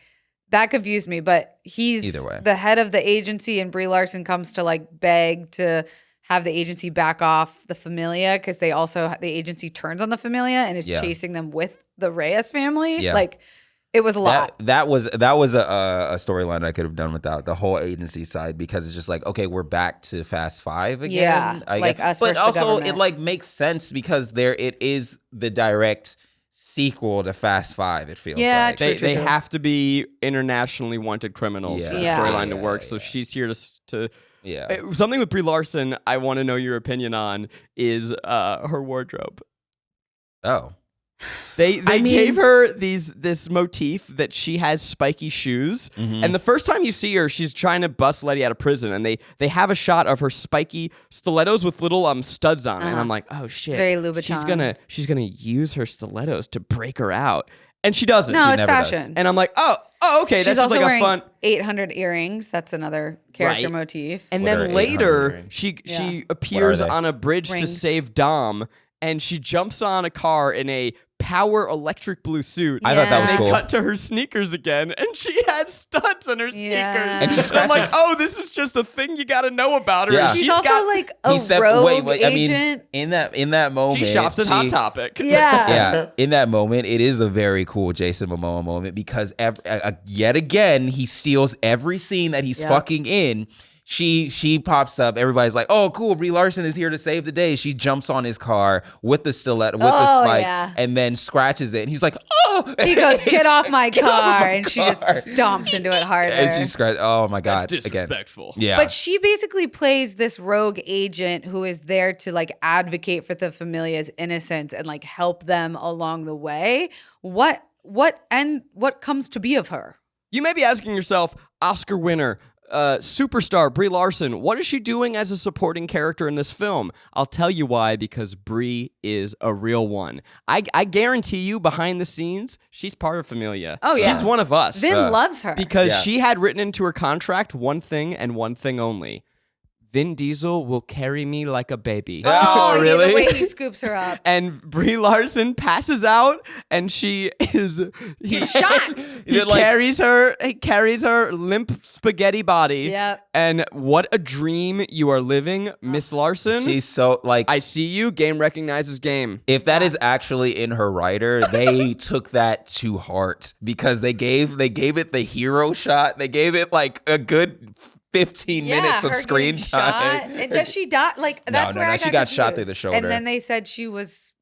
that confused me. But he's Either way. the head of the agency, and Brie Larson comes to like beg to have the agency back off the Familia because the agency turns on the Familia and is chasing them with the Reyes family. Yeah. Like it was a lot. That was a storyline I could have done without the whole agency side, because it's just like, okay, we're back to Fast 5 again. Yeah, I like guess. us but versus the also government. it like makes sense because it is the direct sequel to Fast 5. It feels Yeah, like. true. They have to be internationally wanted criminals for the Yeah. storyline to Yeah, work. So she's here to Yeah. something with Brie Larson I want to know your opinion on is her wardrobe. Oh. They I mean- gave her this motif that she has spiky shoes, Mm-hmm. and the first time you see her, she's trying to bust Letty out of prison, and they have a shot of her spiky stilettos with little studs on it, and I'm like, oh shit, Very Louboutin. she's gonna use her stilettos to break her out, and she doesn't. No, She it's never does. fashion. And I'm like, oh, okay, She's that's just also like a wearing fun. 800 earrings. That's another character Right. motif. And What are then 800 later, rings? she appears they? on a bridge to Rings. save Dom, and she jumps on a car in a power electric blue suit. I thought that was Yeah. cool. Cut to her sneakers again, and she has studs on her sneakers. Yeah. And she I'm like, scratches- oh, this is just a thing you got to know about her. Yeah. And She's she's also got, like a He said, rogue wait, I mean, agent. in that moment, she shops at Hot she- Topic. Yeah. Yeah, in that moment, it is a very cool Jason Momoa moment because yet again he steals every scene that he's fucking in. She pops up. Everybody's like, "Oh, cool! Brie Larson is here to save the day." She jumps on his car with the stiletto, with the Oh, spikes, yeah. and then scratches it. And he's like, "Oh!" He goes, "Get off my Get off car," my and she just car. stomps into it harder. And she scratches. Oh my god! That's Again, disrespectful. yeah. But she basically plays this rogue agent who is there to like advocate for the Familia's innocence and like help them along the way. What comes to be of her? You may be asking yourself, Oscar winner, superstar Brie Larson, what is she doing as a supporting character in this film? I'll tell you why, because Brie is a real one. I guarantee you, behind the scenes, she's part of Familia. Oh, yeah. She's one of us. Vin loves her. Because she had written into her contract one thing and one thing only. Vin Diesel will carry me like a baby. Oh, really? The way he scoops her up. And Brie Larson passes out, and he shot. He carries her limp spaghetti body. Yep. And what a dream you are living, Miss Larson. She's so like. I see you. Game recognizes game. If that is actually in her writer, they took that to heart because they gave it the hero shot. They gave it like a good 15 minutes of her screen getting time. Shot. And does she die? Like that's where I she got shot confused. through the shoulder. And then they said she was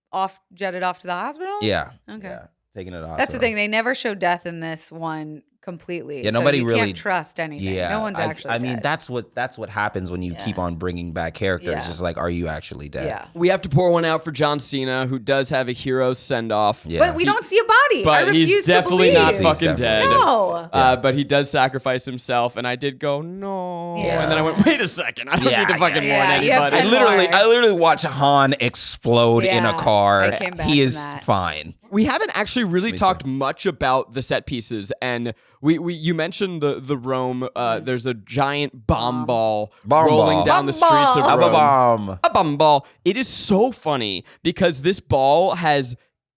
jetted off to the hospital. Yeah. Okay. Yeah. Taking it off. That's the thing. They never show death in this one completely. Yeah, so nobody you really can't trust anything. Yeah, No one's actually. I mean, dead. that's what happens when you keep on bringing back characters. Yeah. It's just like, are you actually dead? Yeah. We have to pour one out for John Cena, who does have a hero send-off. Yeah. But we don't see a body. I But refuse he's to definitely believe. not He's fucking dead. definitely- No. But he does sacrifice himself, and I did go, no. Yeah. And then I went, wait a second. I don't Yeah, need to fucking yeah. warn You have anybody. 10 I literally watched Han explode in a Yeah, car. I came back He from is that. fine. We haven't actually really Me talked much about the set pieces, and you mentioned the Rome. There's a giant bomb ball Bomb rolling ball. down the Bomb streets of ball. Rome. Bomb. A bomb ball. It is so funny because this ball has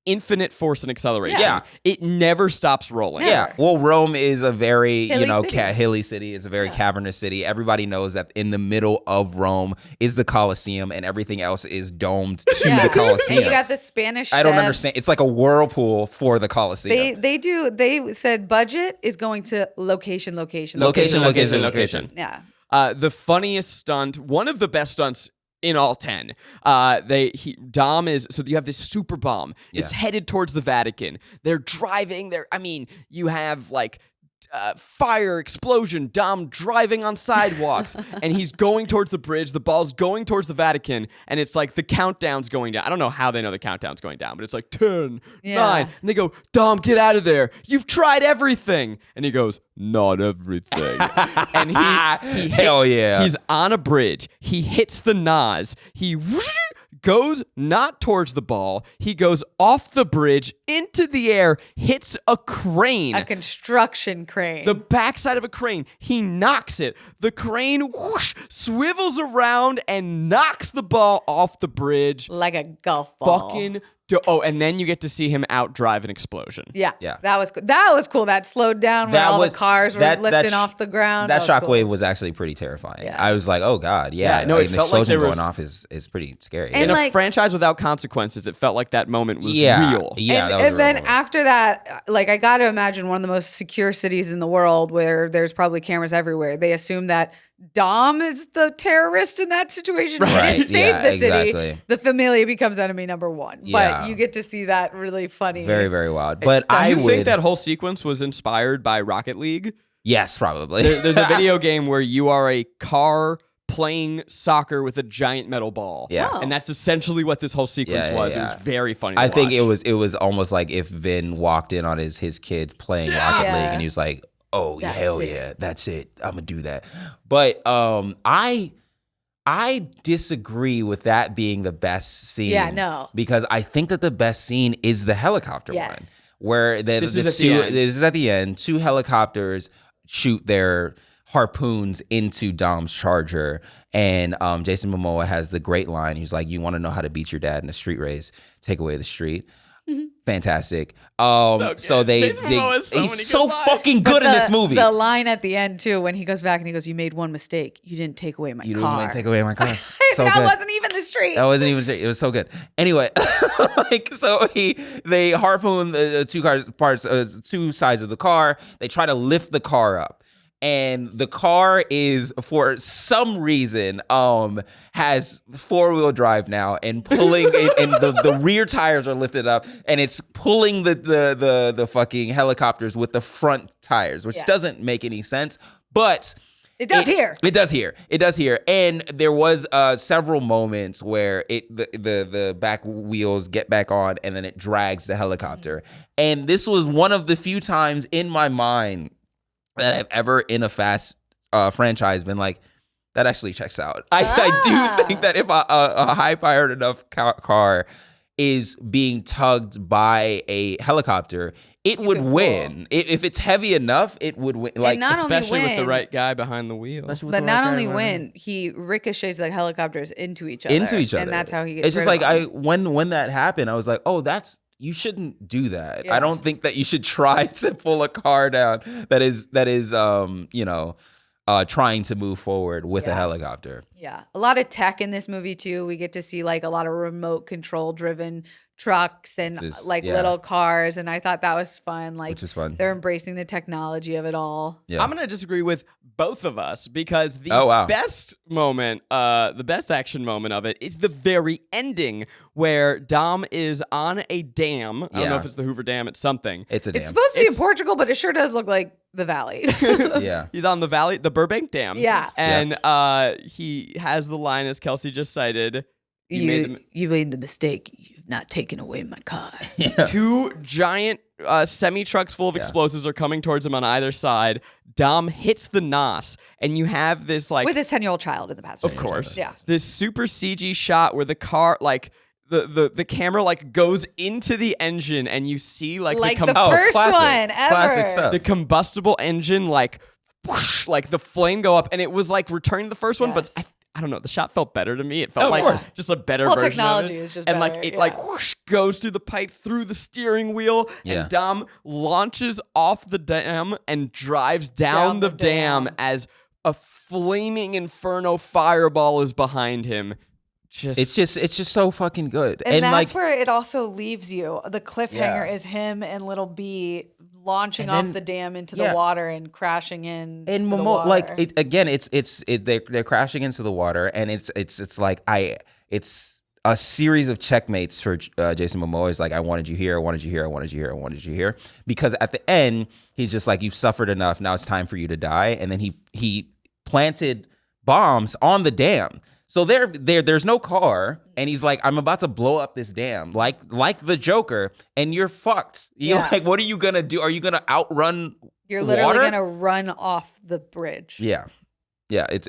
infinite force and acceleration. Yeah. It never stops rolling. Yeah. Well, Rome is a very, Hilly city. hilly city. It's a very cavernous city. Everybody knows that in the middle of Rome is the Colosseum and everything else is domed to the And you Colosseum. got the Spanish. I don't steps. understand. It's like a whirlpool for the Colosseum. They said budget is going to location. Location. Yeah. The funniest stunt, one of the best stunts in all 10. Dom is, so you have this super bomb. It's headed towards the Vatican. They're driving there. I mean, you have like fire, explosion, Dom driving on sidewalks, and he's going towards the bridge. The ball's going towards the Vatican, and it's like the countdown's going down. I don't know how they know the countdown's going down, but it's like 10, 9, and they go, Dom, get out of there. You've tried everything. And he goes, not everything. And he Hell yeah. He's on a bridge. He hits the Nas. He goes not towards the ball. He goes off the bridge into the air, hits a crane. A construction crane. The backside of a crane. He knocks it. The crane whoosh, swivels around and knocks the ball off the bridge. like a golf ball. Fucking and then you get to see him outdrive an explosion. Yeah. Yeah. That was cool. That slowed down when That all was- the cars were that- lifting that off the ground. That was shockwave cool. was actually pretty terrifying. Yeah. I was like, oh God, yeah. Yeah, no, like, it an felt like explosion there going was- off is pretty scary. And In a like- franchise without consequences, it felt like that moment was yeah. real. Yeah, and, that was a and real then moment. after that, like I got to imagine one of the most secure cities in the world where there's probably cameras everywhere. They assume that Dom is the terrorist in that situation. He Right, didn't save yeah, the city. exactly. The Familia becomes enemy number one. Yeah. But you get to see that really funny. Very, very wild. But Do I you would think that whole sequence was inspired by Rocket League? yes, probably. There's a video game where you are a car playing soccer with a giant metal ball. Yeah. Oh. And that's essentially what this whole sequence Yeah, was. It yeah. was very funny to I think watch. it was almost like if Vin walked in on his kid playing Rocket Yeah. League and he was like, oh That's hell it. yeah, that's it. I'm gonna do that. But I disagree with that being the best scene. Yeah, no. Because I think that the best scene is the helicopter Yes. one. Where This is at the end. this is at the end. Two helicopters shoot their harpoons into Dom's Charger, and Jason Momoa has the great line. He's like, "You want to know how to beat your dad in a street race? Take away the street." Fantastic. So they Jason Momoa has so many he's good so lines. fucking good in this movie. The line at the end too, when he goes back and he goes, "You made one mistake. You didn't take away my You car." didn't take away my car. So that good. wasn't even the street. That wasn't even. It was so good. Anyway, they harpoon the two sides of the car. They try to lift the car up, and the car is for some reason has 4-wheel drive now and pulling it, and the rear tires are lifted up, and it's pulling the fucking helicopters with the front tires, which Yeah. doesn't make any sense, but. It does here. It does here. It does here. And there was several moments where the back wheels get back on and then it drags the helicopter. And this was one of the few times in my mind that I've ever in a Fast franchise been like, that actually checks out. I do think that if a high-powered enough car is being tugged by a helicopter, it would win. If it's heavy enough, it would win. Like, not only especially with the win, right guy behind the wheel. but not only win, he ricochets the helicopters into each other. and that's how he gets. It's just rid like of them. when that happened, I was like, oh, you shouldn't do that. Yeah. I don't think that you should try to pull a car down that is trying to move forward with a helicopter. Yeah. A lot of tech in this movie too. We get to see like a lot of remote control driven trucks and little cars. And I thought that was fun. Like, which is fun. They're embracing the technology of it all. Yeah. I'm going to disagree with both of us because the best moment, the best action moment of it is the very ending where Dom is on a dam. I don't know if it's the Hoover Dam. It's something. It's a dam. It's supposed to be in Portugal, but it sure does look like the valley. Yeah. He's on the Burbank Dam. Yeah. And he has the line, as Kelsey just cited. You made the mistake. You've not taken away my car. Yeah. 2 giant semi-trucks full of explosives are coming towards him on either side. Dom hits the NOS, and you have this like... With his 10-year-old child in the passenger. Of course. Yeah. This super CG shot where the car, like... The camera like goes into the engine and you see like the first one ever. Classic stuff. The combustible engine like whoosh, like the flame go up, and it was like returning the first one, but I don't know, the shot felt better to me. It felt like just a better version technology of it. is just and better, like it like whoosh goes through the pipe through the steering wheel, and Dom launches off the dam and drives down the dam as a flaming inferno fireball is behind him. It's just so fucking good. And that's where it also leaves you. The cliffhanger is him and Little B launching off the dam into the water and crashing in. And Momo, like they're crashing into the water, and it's a series of checkmates for Jason Momoa. Is like, I wanted you here, I wanted you here, I wanted you here, I wanted you here. Because at the end, he's just like, you've suffered enough. Now it's time for you to die. And then he planted bombs on the dam. So there's no car, and he's like, I'm about to blow up this dam, like the Joker, and you're fucked. You're like, what are you gonna do? Are you gonna outrun? You're literally gonna run off the bridge. Yeah, it's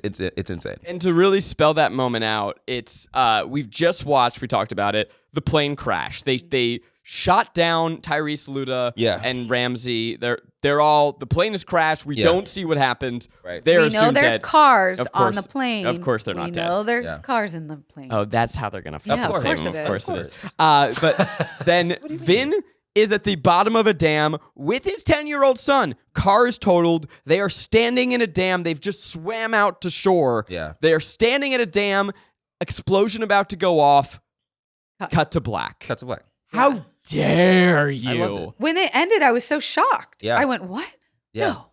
insane. And to really spell that moment out, it's we've just watched. We talked about it. The plane crash. They shot down Tyrese Luda and Ramsey. They're all, the plane has crashed. We don't see what happened. Right. They're we know there's dead. cars on the plane. Of course they're not dead. We know there's cars in the plane. Oh, that's how they're going to save them. Of Of course it is. But then Vin is at the bottom of a dam with his 10-year-old son. Car is totaled. They are standing in a dam. They've just swam out to shore. Yeah. They are standing in a dam. Explosion about to go off. Cut to black. Cut to black. How dare I loved you? it. When it ended, I was so shocked. Yeah. I went, what? Yeah. No.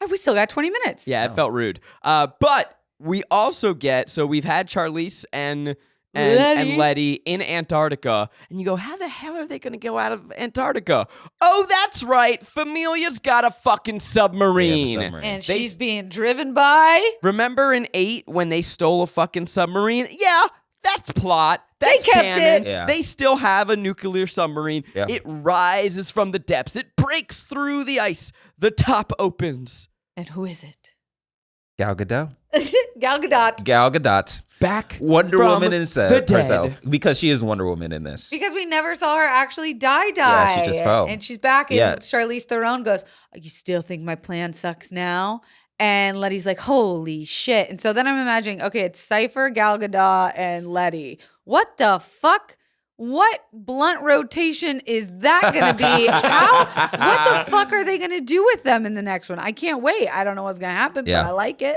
Oh, we still got 20 minutes. Yeah, it felt rude. But we also get, so we've had Charlize and Letty in Antarctica, and you go, how the hell are they going to go out of Antarctica? Oh, that's right. Familia's got a fucking submarine. And she's being driven by... Remember in 8 when they stole a fucking submarine? Yeah, that's plot. That's they kept canon. it. Yeah. They still have a nuclear submarine. Yeah. It rises from the depths. It breaks through the ice. The top opens. And who is it? Gal Gadot. Gal Gadot. Gal Gadot. Back Wonder from Woman the dead. herself. Because she is Wonder Woman in this. Because we never saw her actually die. Yeah, she just fell. And she's back, and Charlize Theron goes, oh, you still think my plan sucks now? And Letty's like, holy shit. And so then I'm imagining, okay, it's Cypher, Gal Gadot, and Letty. What the fuck? What blunt rotation is that going to be? What the fuck are they going to do with them in the next one? I can't wait. I don't know what's going to happen, but I like it.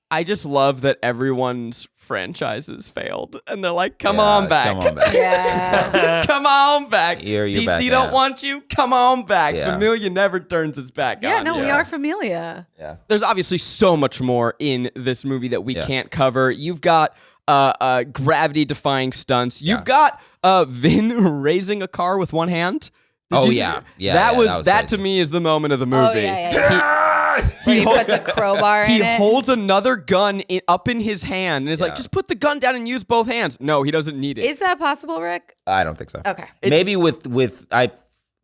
I just love that everyone's franchises failed, and they're like, "Come on back, Come on back. Yeah. come on back." You're DC back don't now. want you. Come on back. Yeah. Familia never turns its back Yeah, on no, you. we are Familia. Yeah. There's obviously so much more in this movie that we can't cover. You've got gravity-defying stunts. You've got Vin raising a car with one hand. Did you see yeah. it? Yeah, that that was to crazy. me is the moment of the movie. Oh, yeah. Where he puts a crowbar in He it. holds another gun up in his hand and is like, just put the gun down and use both hands. No, he doesn't need it. Is that possible, Rick? I don't think so. Okay. Maybe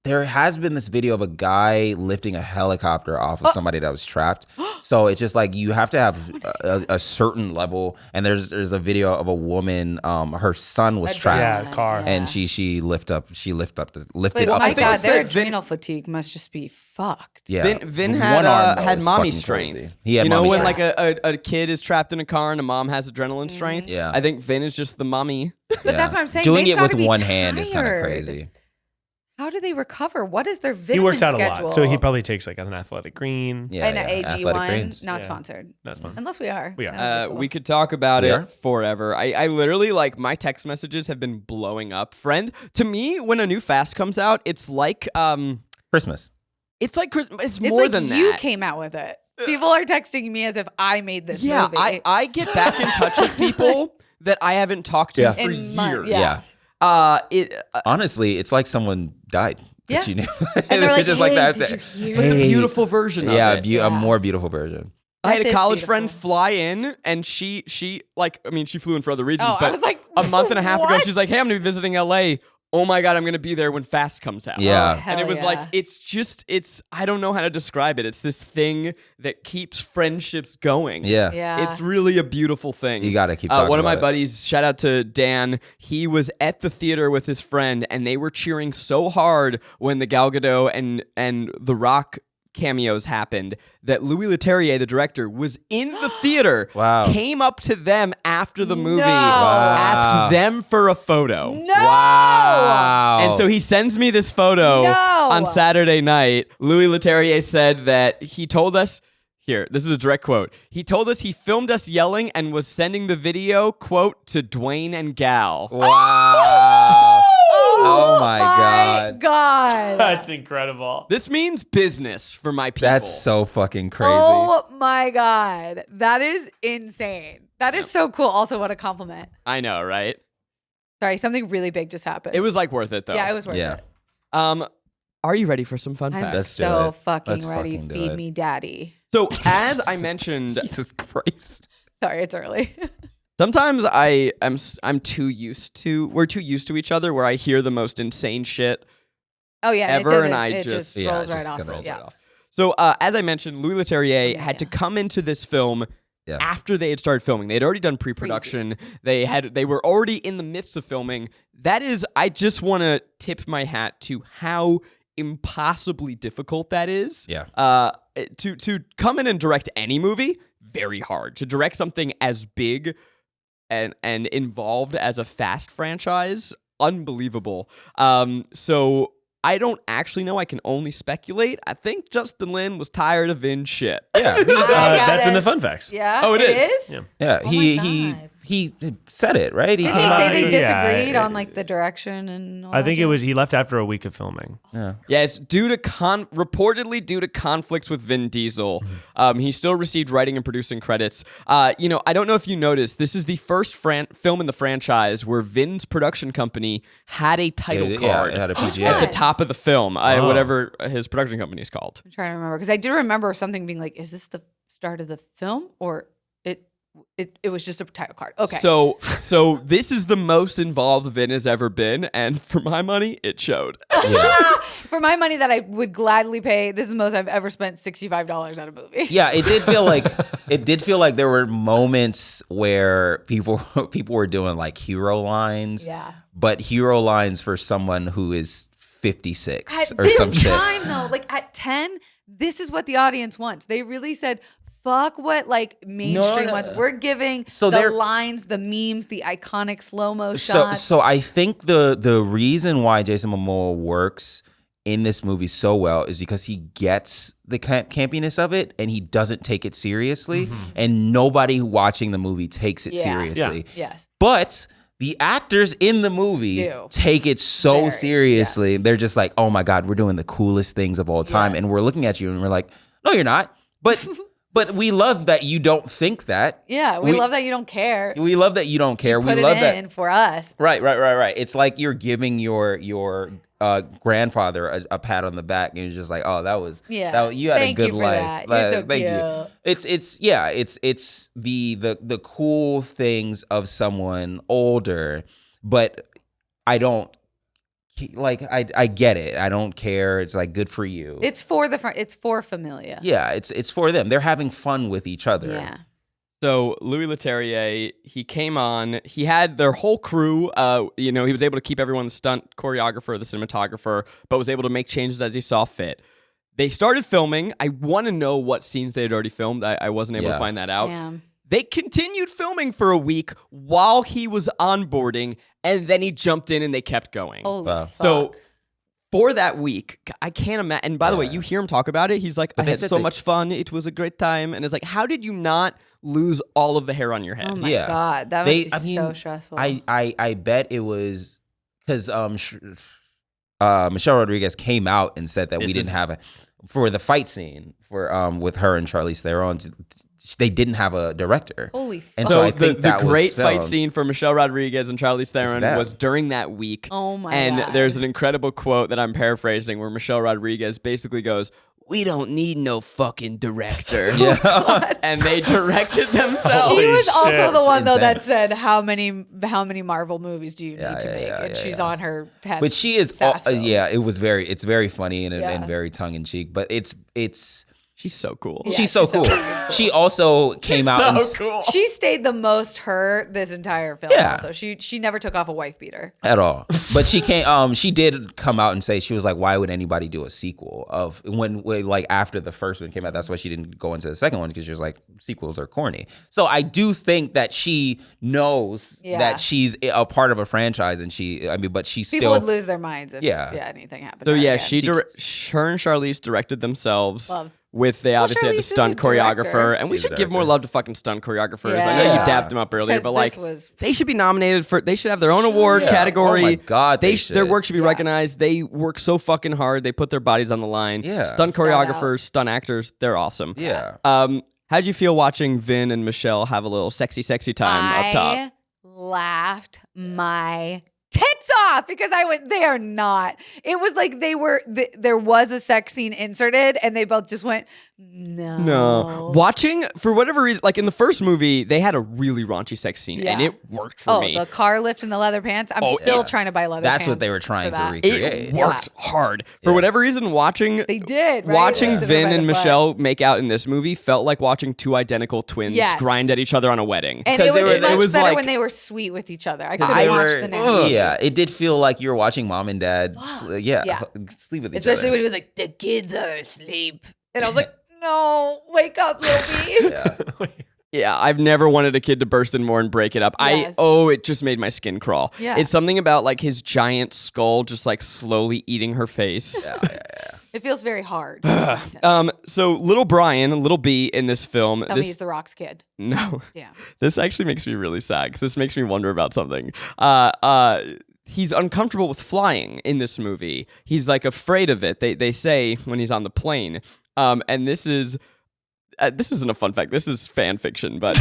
there has been this video of a guy lifting a helicopter off of somebody that was trapped. So it's just like you have to have a certain level. And there's a video of a woman, her son was trapped. Yeah, car. And she lifted up But up. my the God, thing. their that Vin- adrenal fatigue must just be fucked. Yeah. Vin One had arm, though, had is mommy fucking strength. crazy. He had you know mommy when strength. like a kid is trapped in a car and a mom has adrenaline strength. Yeah. I think Vin is just the mommy. But that's what I'm saying. Doing They've it with gotta be one hand is kind of tired. crazy. How do they recover? What is their vitamin He works out schedule? a lot, so he probably takes like an athletic green. Yeah, An yeah. AG Athletic one, greens. not Yeah. sponsored. That's fine. Unless we are. We are. That would be cool. We could talk about We it are? forever. I literally like my text messages have been blowing up. Friend, to me, when a new fast comes out, it's like Christmas. it's like Christmas. It's It's more like than you that. came out with it. People are texting me as if I made this Yeah, movie. I get back in touch with people that I haven't talked to Yeah. for In months, years. yeah. Honestly, it's like someone died. Yeah. That you knew. And they're like, just hey, like that. did you hear? With a beautiful version of Yeah, it. a more beautiful version. I had That a is college beautiful. friend fly in, and she like, I mean, she flew in for other reasons, Oh, I but was like, a month and a half ago, what? she's like, "Hey, I'm gonna be visiting LA. Oh my god, I'm gonna be there when Fast comes out." Yeah. and it Hell was yeah. like, it's I don't know how to describe it. It's this thing that keeps friendships going. Yeah. Yeah. It's really a beautiful thing. You gotta keep talking One of my about it. buddies, shout out to Dan, he was at the theater with his friend, and they were cheering so hard when the Gal Gadot and The Rock cameos happened that Louis Leterrier, the director, was in the theater, Wow. came up to them after the movie, No. asked them for a photo. No. Wow. And so he sends me this photo No. on Saturday night. Louis Leterrier said that he told us, here, this is a direct quote. He told us he filmed us yelling and was sending the video, quote, to Dwayne and Gal. Wow. Oh my God. God. That's incredible. This means business for my people. That's so fucking crazy. Oh my God. That is insane. That is so cool. Also, what a compliment. I know, right? Sorry, something really big just happened. It was like worth it though. Yeah, it was worth Yeah. it. Are you ready for some fun I'm facts? Let's do so it. fucking Let's ready. fucking do Feed it. me, daddy. So as I mentioned, Jesus Christ. Sorry, it's early. sometimes I'm too used to we're too used to each other where I hear the most insane shit Oh yeah, and ever, it and I it just- Yeah, rolls it right just off. kinda rolls Yeah. right off. So as I mentioned, Louis Leterrier had to Yeah. come into this film Yeah. after they had started filming. They had already done pre-production. They were already in the midst of filming. That is, I just want to tip my hat to how impossibly difficult that is. Yeah. To come in and direct any movie, very hard. To direct something as big and involved as a Fast franchise, unbelievable. So I don't actually know. I can only speculate. I think Justin Lin was tired of Vin's shit. Yeah. That's in the fun facts. Yeah. Oh, it it is? is? Yeah. Yeah. Oh He said it, right? Did they say they yeah, disagreed on like the direction and all I that think it jazz? was he left after a week of filming. Yeah. Yeah, it's due to reportedly due to conflicts with Vin Diesel. He still received writing and producing credits. I don't know if you noticed, this is the first film in the franchise where Vin's production company had a title Yeah, card it had a PGA. at the top of the film, Oh. whatever his production company is called. I'm trying to remember because I do remember something being like, "Is this the start of the film or it was just a title card?" Okay. So this is the most involved Vin has ever been, and for my money, it showed. Yeah. For my money that I would gladly pay, this is the most I've ever spent $65 on a movie. Yeah, it did feel like there were moments where people were doing like hero lines. Yeah. But hero lines for someone who is 56 At or this some shit. time, though, like at 10, this is what the audience wants. They really said, fuck what like mainstream No. wants. We're giving So the they're- lines, the memes, the iconic slow-mo So shots. so I think the reason why Jason Momoa works in this movie so well is because he gets the campiness of it and he doesn't take it seriously, and nobody watching the movie takes it Yeah. seriously. Yes. But the actors in the movie Do. take it so Very, seriously. yes. They're just like, "Oh my God, we're doing the coolest things of all time," Yes. and we're looking at you and we're like, "No, you're not." But we love that you don't think that. Yeah, we love that you don't care. We love that you don't care. Put we it love that. in for us. Right. It's like you're giving your grandfather a pat on the back, and you're just like, "Oh, you had Thank a good you for life." that. You're so Thank cute. you. It's the cool things of someone older, but I don't like I get it. I don't care. It's like good for you. It's for it's for Familia. Yeah, it's for them. They're having fun with each other. Yeah. So Louis Leterrier, he came on. He had their whole crew. He was able to keep everyone, the stunt choreographer, the cinematographer, but was able to make changes as he saw fit. They started filming. I want to know what scenes they had already filmed. I wasn't able to find that out. Damn. They continued filming for a week while he was onboarding, and then he jumped in and they kept going. Holy fuck. So for that week, I can't imagine. And by the way, you hear him talk about it. He's like, I had so much fun. It was a great time. And it's like, how did you not lose all of the hair on your head? Oh my God. That must be so stressful. I bet it was because Michelle Rodriguez came out and said that we didn't have for the fight scene for with her and Charlize Theron. They didn't have a director. Holy fuck. And So I think the great was fight filmed. scene for Michelle Rodriguez and Charlize Theron was during that week. Oh my and God. there's an incredible quote that I'm paraphrasing where Michelle Rodriguez basically goes, "We don't need no fucking director." And they directed themselves. She was also the one though insane. that said, "How many Marvel movies do you need to make?" And she's on her head. But she is, fast film. it's very funny and very tongue in cheek. But it's She's so cool. Yeah, she's so cool. She also came out. So cool. She stayed the most her this entire film. Yeah. Also, she never took off a wife beater. At all, but she came. She did come out and say she was like, "Why would anybody do a sequel of when like after the first one came out?" That's why she didn't go into the second one because she was like, "Sequels are corny." So I do think that she knows that she's a part of a franchise, and but she's People still would lose their minds if anything happened. So to her yeah, again. her and Charlize directed themselves. Love. They obviously had the Charlize is a stunt choreographer, director. and we She's a should give more director. love to fucking stunt choreographers. I know Yeah. you dapped them up earlier, 'Cause but like this was- they should be nominated for. They should have their own award category. Oh my God, they their should. work should be recognized. They work so fucking hard. They put their bodies on the line. Yeah. Stunt Shout out. choreographers, stunt actors, they're awesome. Yeah. How'd you feel watching Vin and Michelle have a little sexy time up top? I laughed my tits off because I went, they are not. It was like there was a sex scene inserted and they both just went, no. Watching, for whatever reason, like in the first movie, they had a really raunchy sex scene and Yeah. it worked for me. The car lift and the leather pants. I'm still trying to buy leather That's pants. what they were trying for to that. recreate. It worked hard. For whatever reason, watching They did, right? watching Lifted Vin them by and the butt. Michelle make out in this movie felt like watching two identical twins Yes. grind at each other on a wedding. And 'Cause it was much was better like- when they were sweet with each other. I could They watch were- the next. yeah, it did feel like you were watching mom and dad, Yeah. sleep with each Especially other. when he was like, the kids are asleep. And I was like, no, wake up, little B. Yeah, I've never wanted a kid to burst in more and break it up. Yes. It just made my skin crawl. Yeah. It's something about like his giant skull just like slowly eating her face. It feels very hard. So little Brian, little B in this film. Tell me he's the Rock's kid. No. Damn. This actually makes me really sad because this makes me wonder about something. He's uncomfortable with flying in this movie. He's like afraid of it. They say when he's on the plane. And this isn't a fun fact. This is fan fiction, but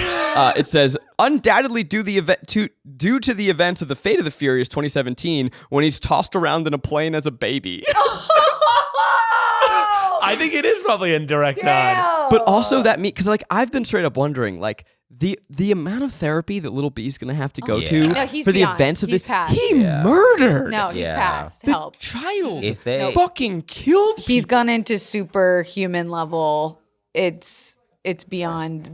it says undoubtedly due to the events of the Fate of the Furious 2017 when he's tossed around in a plane as a baby. I think it is probably a direct nod. But also because like I've been straight up wondering like the amount of therapy that little B's gonna have to go to No, he's for the beyond. events of He's this. past. He murdered No, he's Yeah. past. the Help. child. If they- fucking killed. He's gone into superhuman level. It's beyond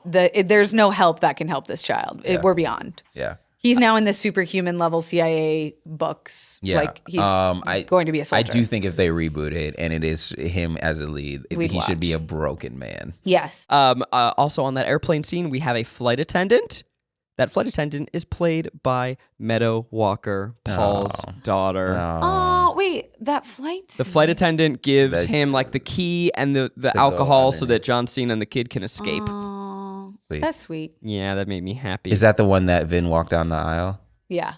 there's no help that can help this child. We're beyond. Yeah. He's now in the superhuman level CIA books. Yeah. Like he's going to be a soldier. I do think if they reboot it and it is him as a lead, We'd he should be watch. a broken man. Yes. Also on that airplane scene, we have a flight attendant. That flight attendant is played by Meadow Walker, Paul's daughter. Oh, wait, that flight The scene. flight attendant gives him like the key and the alcohol so that John Cena and the kid can escape. Oh, Sweet. that's sweet. Yeah, that made me happy. Is that the one that Vin walked down the aisle? Yeah.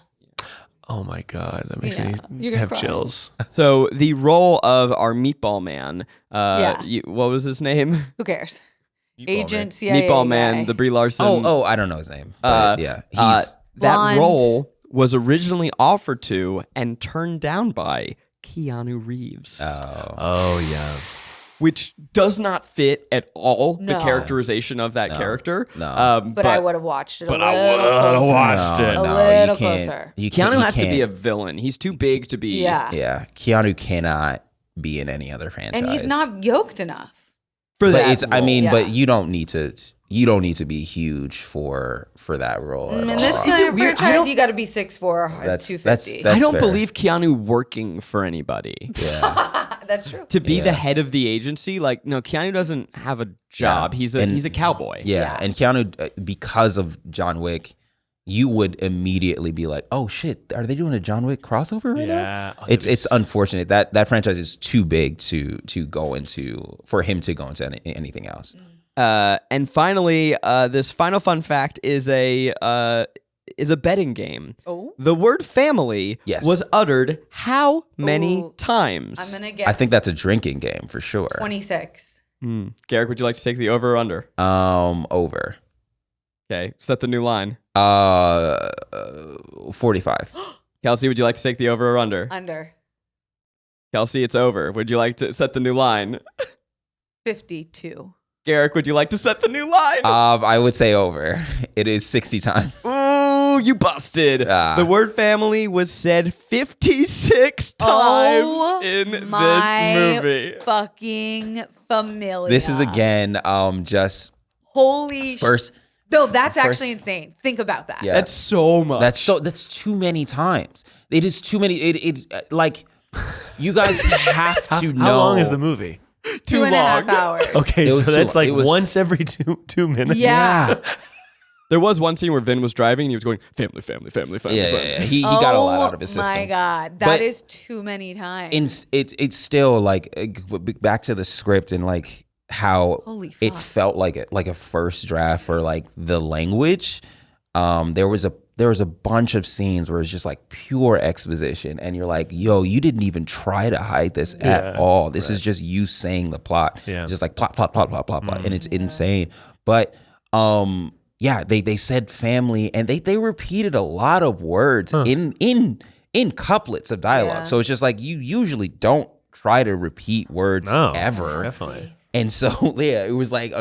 Oh my God, that makes Yeah, me you're gonna have cry. chills. So the role of our meatball man, Yeah. what was his name? Who cares? Agent CIA Meatball man, guy. the Brie Larson. Oh, I don't know his name. But yeah, he's that Blonde. role was originally offered to and turned down by Keanu Reeves. Oh yeah. which does not fit at all the No. characterization of that character. No. But I would have watched it. But a I little would have closer. watched it. A little you can't. closer. You can't. Keanu you has to be a can't. villain. He's too big to be. Yeah. Yeah, Keanu cannot be in any other franchise. And he's not yoked enough. For But that it's. I role. mean, Yeah. but you don't need to. You don't need to be huge for that role. At In all. this Is kind it of weird? I franchise, don't- you got to be 6'4", That's- 250. that's I don't fair. believe Keanu working for anybody. Yeah. That's true. To be Yeah. the head of the agency, like no, Keanu doesn't have a job. Yeah. He's And- a cowboy. Yeah, and Keanu, because of John Wick, you would immediately be like, "Oh shit, are they doing a John Wick crossover right now?" Yeah. Oh, It's unfortunate that franchise is too big to go into for him to go into anything else. And finally, this final fun fact is a betting game. Oh. The word family Yes. was uttered how many Ooh. times? I'm going to guess. I think that's a drinking game for sure. 26. Garrick, would you like to take the over or under? Over. Okay, set the new line. 45. Kelsey, would you like to take the over or under? Under. Kelsey, it's over. Would you like to set the new line? 52. Garrick, would you like to set the new line? I would say over. It is 60 times. Ooh, you busted. Ah. The word family was said 56 Oh times in my this movie. fucking Familia. This is again just Holy first. No, that's first- actually insane. Think about that. Yeah. That's so much. That's too many times. It is too many. It's like you guys have to know How long is the movie? Two and a half hours. Okay, It was so too that's long. like It was- once every two minutes. Yeah. There was one scene where Vin was driving and he was going, family, family, family, family, Yeah, family. yeah, yeah. He got a lot out of his Oh system. my God. But- That is too many times. It's still like back to the script and like how Holy it fuck. felt like a first draft for like the language. There was a bunch of scenes where it's just like pure exposition, and you're like, yo, you didn't even try to hide this at all. This is just you saying the plot. Yeah. Just like plot, and it's insane. But yeah, they said family, and they repeated a lot of words in couplets of dialogue. Yeah. So it's just like you usually don't try to repeat words No, ever. definitely. And so yeah, it was like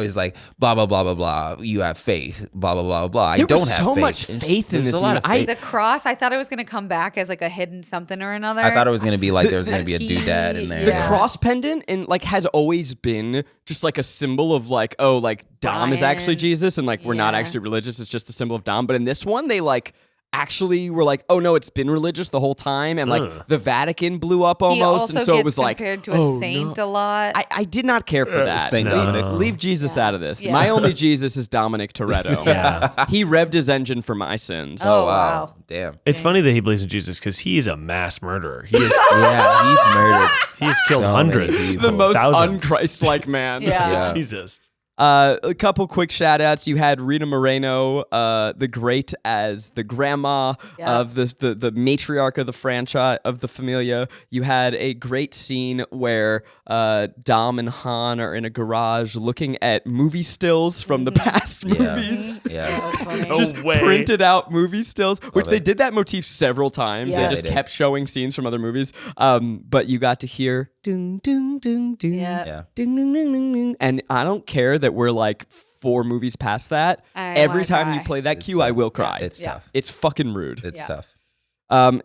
blah blah blah blah blah. You have faith, blah blah blah blah. I There don't was have so faith. much faith in There's this a lot movie. of faith. The cross, I thought it was going to come back as like a hidden something or another. I thought it was gonna be like there was the gonna be a key, doodad in there. The Yeah. cross pendant and like has always been just like a symbol of like, oh, like Dom is actually Brian. Jesus and like we're not Yeah. actually religious. It's just a symbol of Dom. But in this one, they like actually were like, oh no, it's been religious the whole time. And like the Vatican blew up He almost. also And so gets it was like, compared to a oh, saint no. a lot. I did not care for that. Saint No. Dominic. Leave Jesus out of this. Yeah. My only Jesus is Dominic Toretto. Yeah. He revved his engine for my sins. Oh, wow. Damn. It's funny that he believes in Jesus because he is a mass murderer. He is Yeah, he's murdered. he has killed So many hundreds, people. The most thousands. un-Christ-like man. Yeah. Yeah. Jesus. A couple quick shout outs. You had Rita Moreno, the great, as the grandma Yeah. of the matriarch of the franchise of the Familia. You had a great scene where Dom and Han are in a garage looking at movie stills from the past movies. Yeah. That was funny. No Just way. printed out movie stills, which Love they it. did that motif several times. Yeah. They just They did. kept showing scenes from other movies. But you got to hear ding, ding, ding, ding, Yeah. Yeah. ding, ding, ding, ding, ding. And I don't care that we're like 4 movies past that. I Every wanna time you cry. play that It's cue, I tough. will cry. It's Yeah. tough. It's fucking rude. It's Yeah. tough.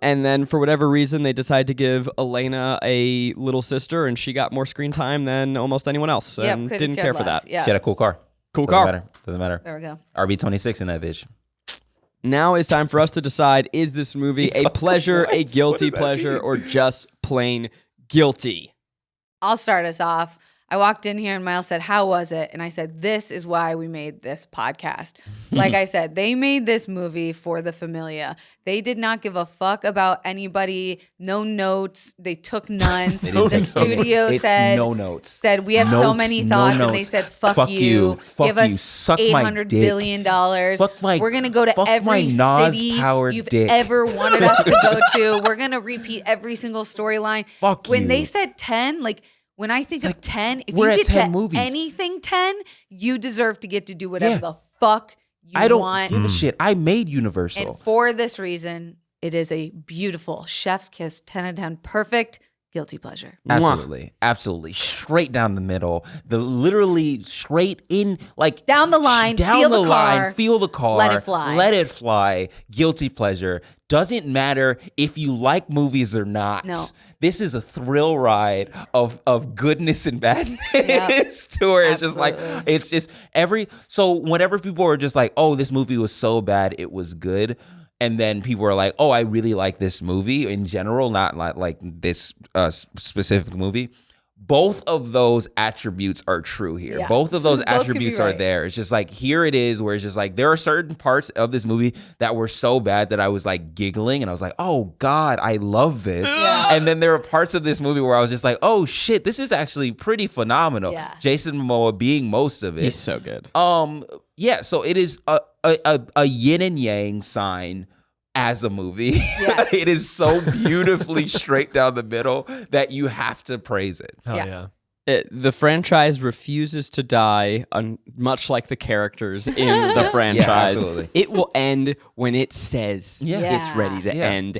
And then for whatever reason, they decided to give Elena a little sister, and she got more screen time than almost anyone else, Yep, and could've didn't cared care for less. that. Yeah. She had a cool car. Cool Doesn't car. matter. Doesn't matter. There we go. RB26 in that bitch. Now it's time for us to decide: is this movie a pleasure, a guilty pleasure, or just plain guilty? I'll start us off. I walked in here and Miles said, "How was it?" And I said, "This is why we made this podcast." Like I said, they made this movie for the Familia. They did not give a fuck about anybody. No notes. They took none. didn't The take studio It's said, no notes. said we have so Notes, many no thoughts, and they notes. said, "Fuck, Fuck you. Fuck give you. us Suck my $800 dick. billion. Fuck my- We're gonna go to fuck every my Nas city powered you've dick." ever wanted us to go to. We're gonna repeat every single storyline." Fuck when you. they said 10, like when I think of 10, if we're you at get 10 to movies. anything 10, you deserve to get to do whatever Yeah. the fuck you I don't want. give a shit. I made Universal. And for this reason, it is a beautiful chef's kiss, 10 out of 10, perfect guilty pleasure. Absolutely. Straight down the middle. Literally straight in, like Down the line, down feel the the line, car, feel the car. let it fly. Let it fly. Guilty pleasure. Doesn't matter if you like movies or not. No. This is a thrill ride of goodness and badness to where it's just like, it's just so whenever people are just like, oh, this movie was so bad, it was good. And then people are like, oh, I really like this movie in general, not like this specific movie. Both of those attributes are true here. Yeah. Both of those Both could be attributes are right. there. It's just like, here it is, where it's just like, there are certain parts of this movie that were so bad that I was like giggling and I was like, oh God, I love this. Yeah. And then there are parts of this movie where I was just like, oh shit, this is actually pretty phenomenal. Yeah. Jason Momoa being most of it. He's so good. Yeah, so it is a yin and yang sign as a movie. Yes. It is so beautifully straight down the middle that you have to praise it. Hell Yeah. yeah. The franchise refuses to die, much like the characters in the franchise. absolutely. It will end when it says Yeah. it's ready to Yeah. end.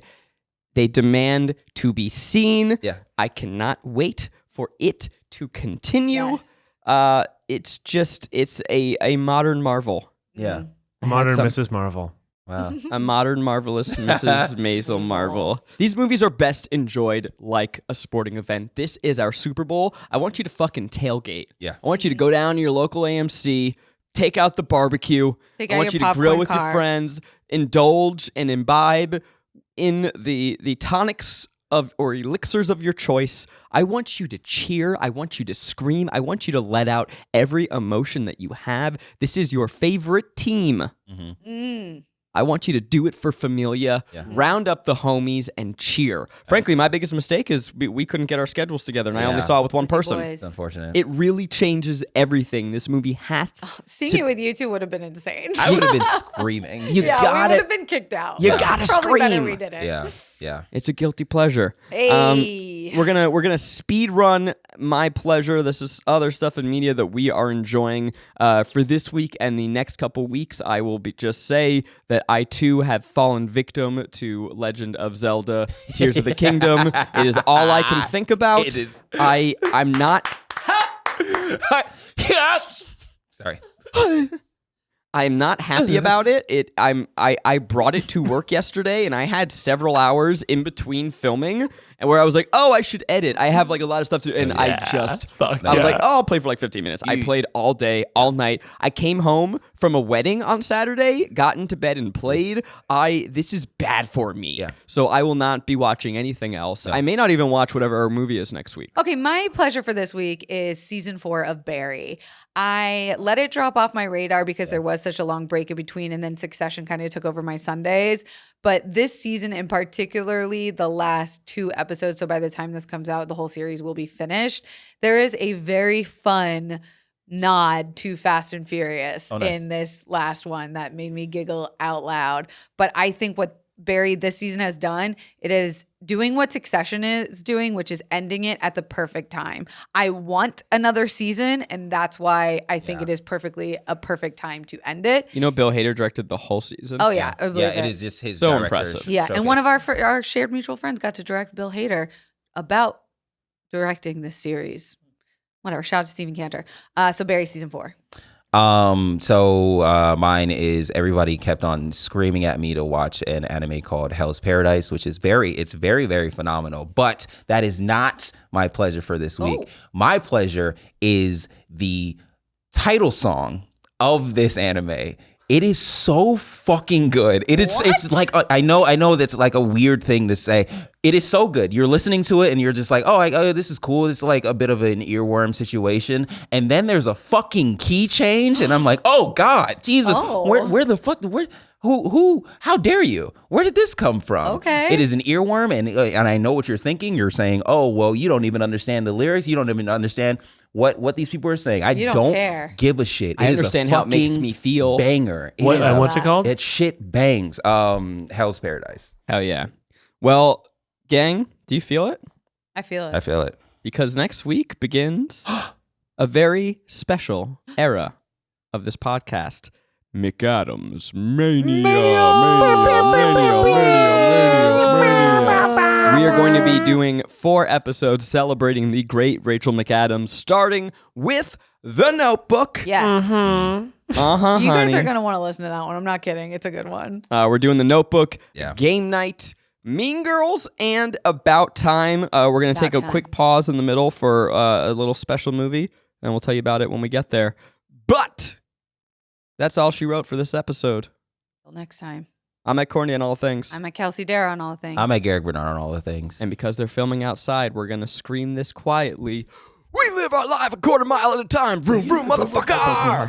They demand to be seen. Yeah. I cannot wait for it to continue. Yes. It's a modern Marvel. Yeah. Modern some- Mrs. Marvel. Wow. A modern marvelous Mrs. Maisel Marvel. These movies are best enjoyed like a sporting event. This is our Super Bowl. I want you to fucking tailgate. Yeah. I want you to go down to your local AMC, take out the barbecue. Take I out want your you to grill popcorn with your car. friends, indulge and imbibe in the tonics or elixirs of your choice. I want you to cheer. I want you to scream. I want you to let out every emotion that you have. This is your favorite team. I want you to do it for Familia. Yeah. Round up the homies and cheer. Frankly, my biggest mistake is we couldn't get our schedules together, and I only Yeah. saw it with one Busy person. boys. It's unfortunate. It really changes everything. This movie has Seeing it with you two would have been insane. I would have been screaming. You yeah, we gotta- would have been kicked out. you gotta Probably better scream. we didn't. Yeah. It's a guilty pleasure. Hey. We're gonna speed run my pleasure. This is other stuff in media that we are enjoying for this week and the next couple weeks. I will just say that I too have fallen victim to Legend of Zelda: Tears of the Kingdom. It is all I can think about. It is. I'm not. Sorry. I'm not happy about it. I brought it to work yesterday, and I had several hours in between filming, and where I was like, oh, I should edit. I have like a lot of stuff to do, and I was like, oh, I'll play for like 15 minutes. I played all day, all night. I came home from a wedding on Saturday, got into bed and played. This is bad for me. Yeah. So I will not be watching anything else. I may not even watch whatever our movie is next week. Okay, my pleasure for this week is season 4 of Barry. I let it drop off my radar because there was such a long break in between, and then Succession kind of took over my Sundays. But this season, in particularly the last 2 episodes, so by the time this comes out, the whole series will be finished. There is a very fun nod to Fast and Furious in this last one that made me giggle out loud. But I think what Barry this season has done, it is doing what Succession is doing, which is ending it at the perfect time. I want another season, and that's why I think it is a perfect time to end it. You know, Bill Hader directed the whole season. Oh yeah, Yeah, it is just his So director's impressive. Yeah, showcase. and one of our shared mutual friends got to direct Bill Hader about directing this series. Whatever. Shout out to Stephen Cantor. So Barry season 4. So mine is everybody kept on screaming at me to watch an anime called Hell's Paradise, which is very, very phenomenal. But that is not my pleasure for this week. My pleasure is the title song of this anime. It is so fucking good. It's like I know that's like a weird thing to say. It is so good. You're listening to it and you're just like, oh, this is cool. It's like a bit of an earworm situation. And then there's a fucking key change, and I'm like, oh God, Jesus, where the fuck, who, how dare you? Where did this come from? Okay. It is an earworm, and I know what you're thinking. You're saying, oh, well, you don't even understand the lyrics. You don't even understand what these people are saying. I You don't care. give a shit. I It is a understand how it makes fucking me feel. banger. It What, is a- what's it called? It shit bangs. Hell's Paradise. Hell yeah. Well, gang, do you feel it? I feel it. I feel it. Because next week begins a very special era of this podcast. McAdams Mania. We are going to be doing 4 episodes celebrating the great Rachel McAdams, starting with The Notebook. Yes. You You guys are going to want to listen to that one. I'm not kidding. It's a good one. We're doing The Notebook, Yeah. Game Night, Mean Girls, and About Time. We're going to take a Time. quick pause in the middle for a little special movie, and we'll tell you about it when we get there. But that's all she wrote for this episode. Till next time. I'm at Courtney on all things. I'm at Kelsey Darragh on all things. I'm at Garrick Bernard on all the things. And because they're filming outside, we're going to scream this quietly. We live our life a quarter mile at a time. Vroom, vroom, motherfucker.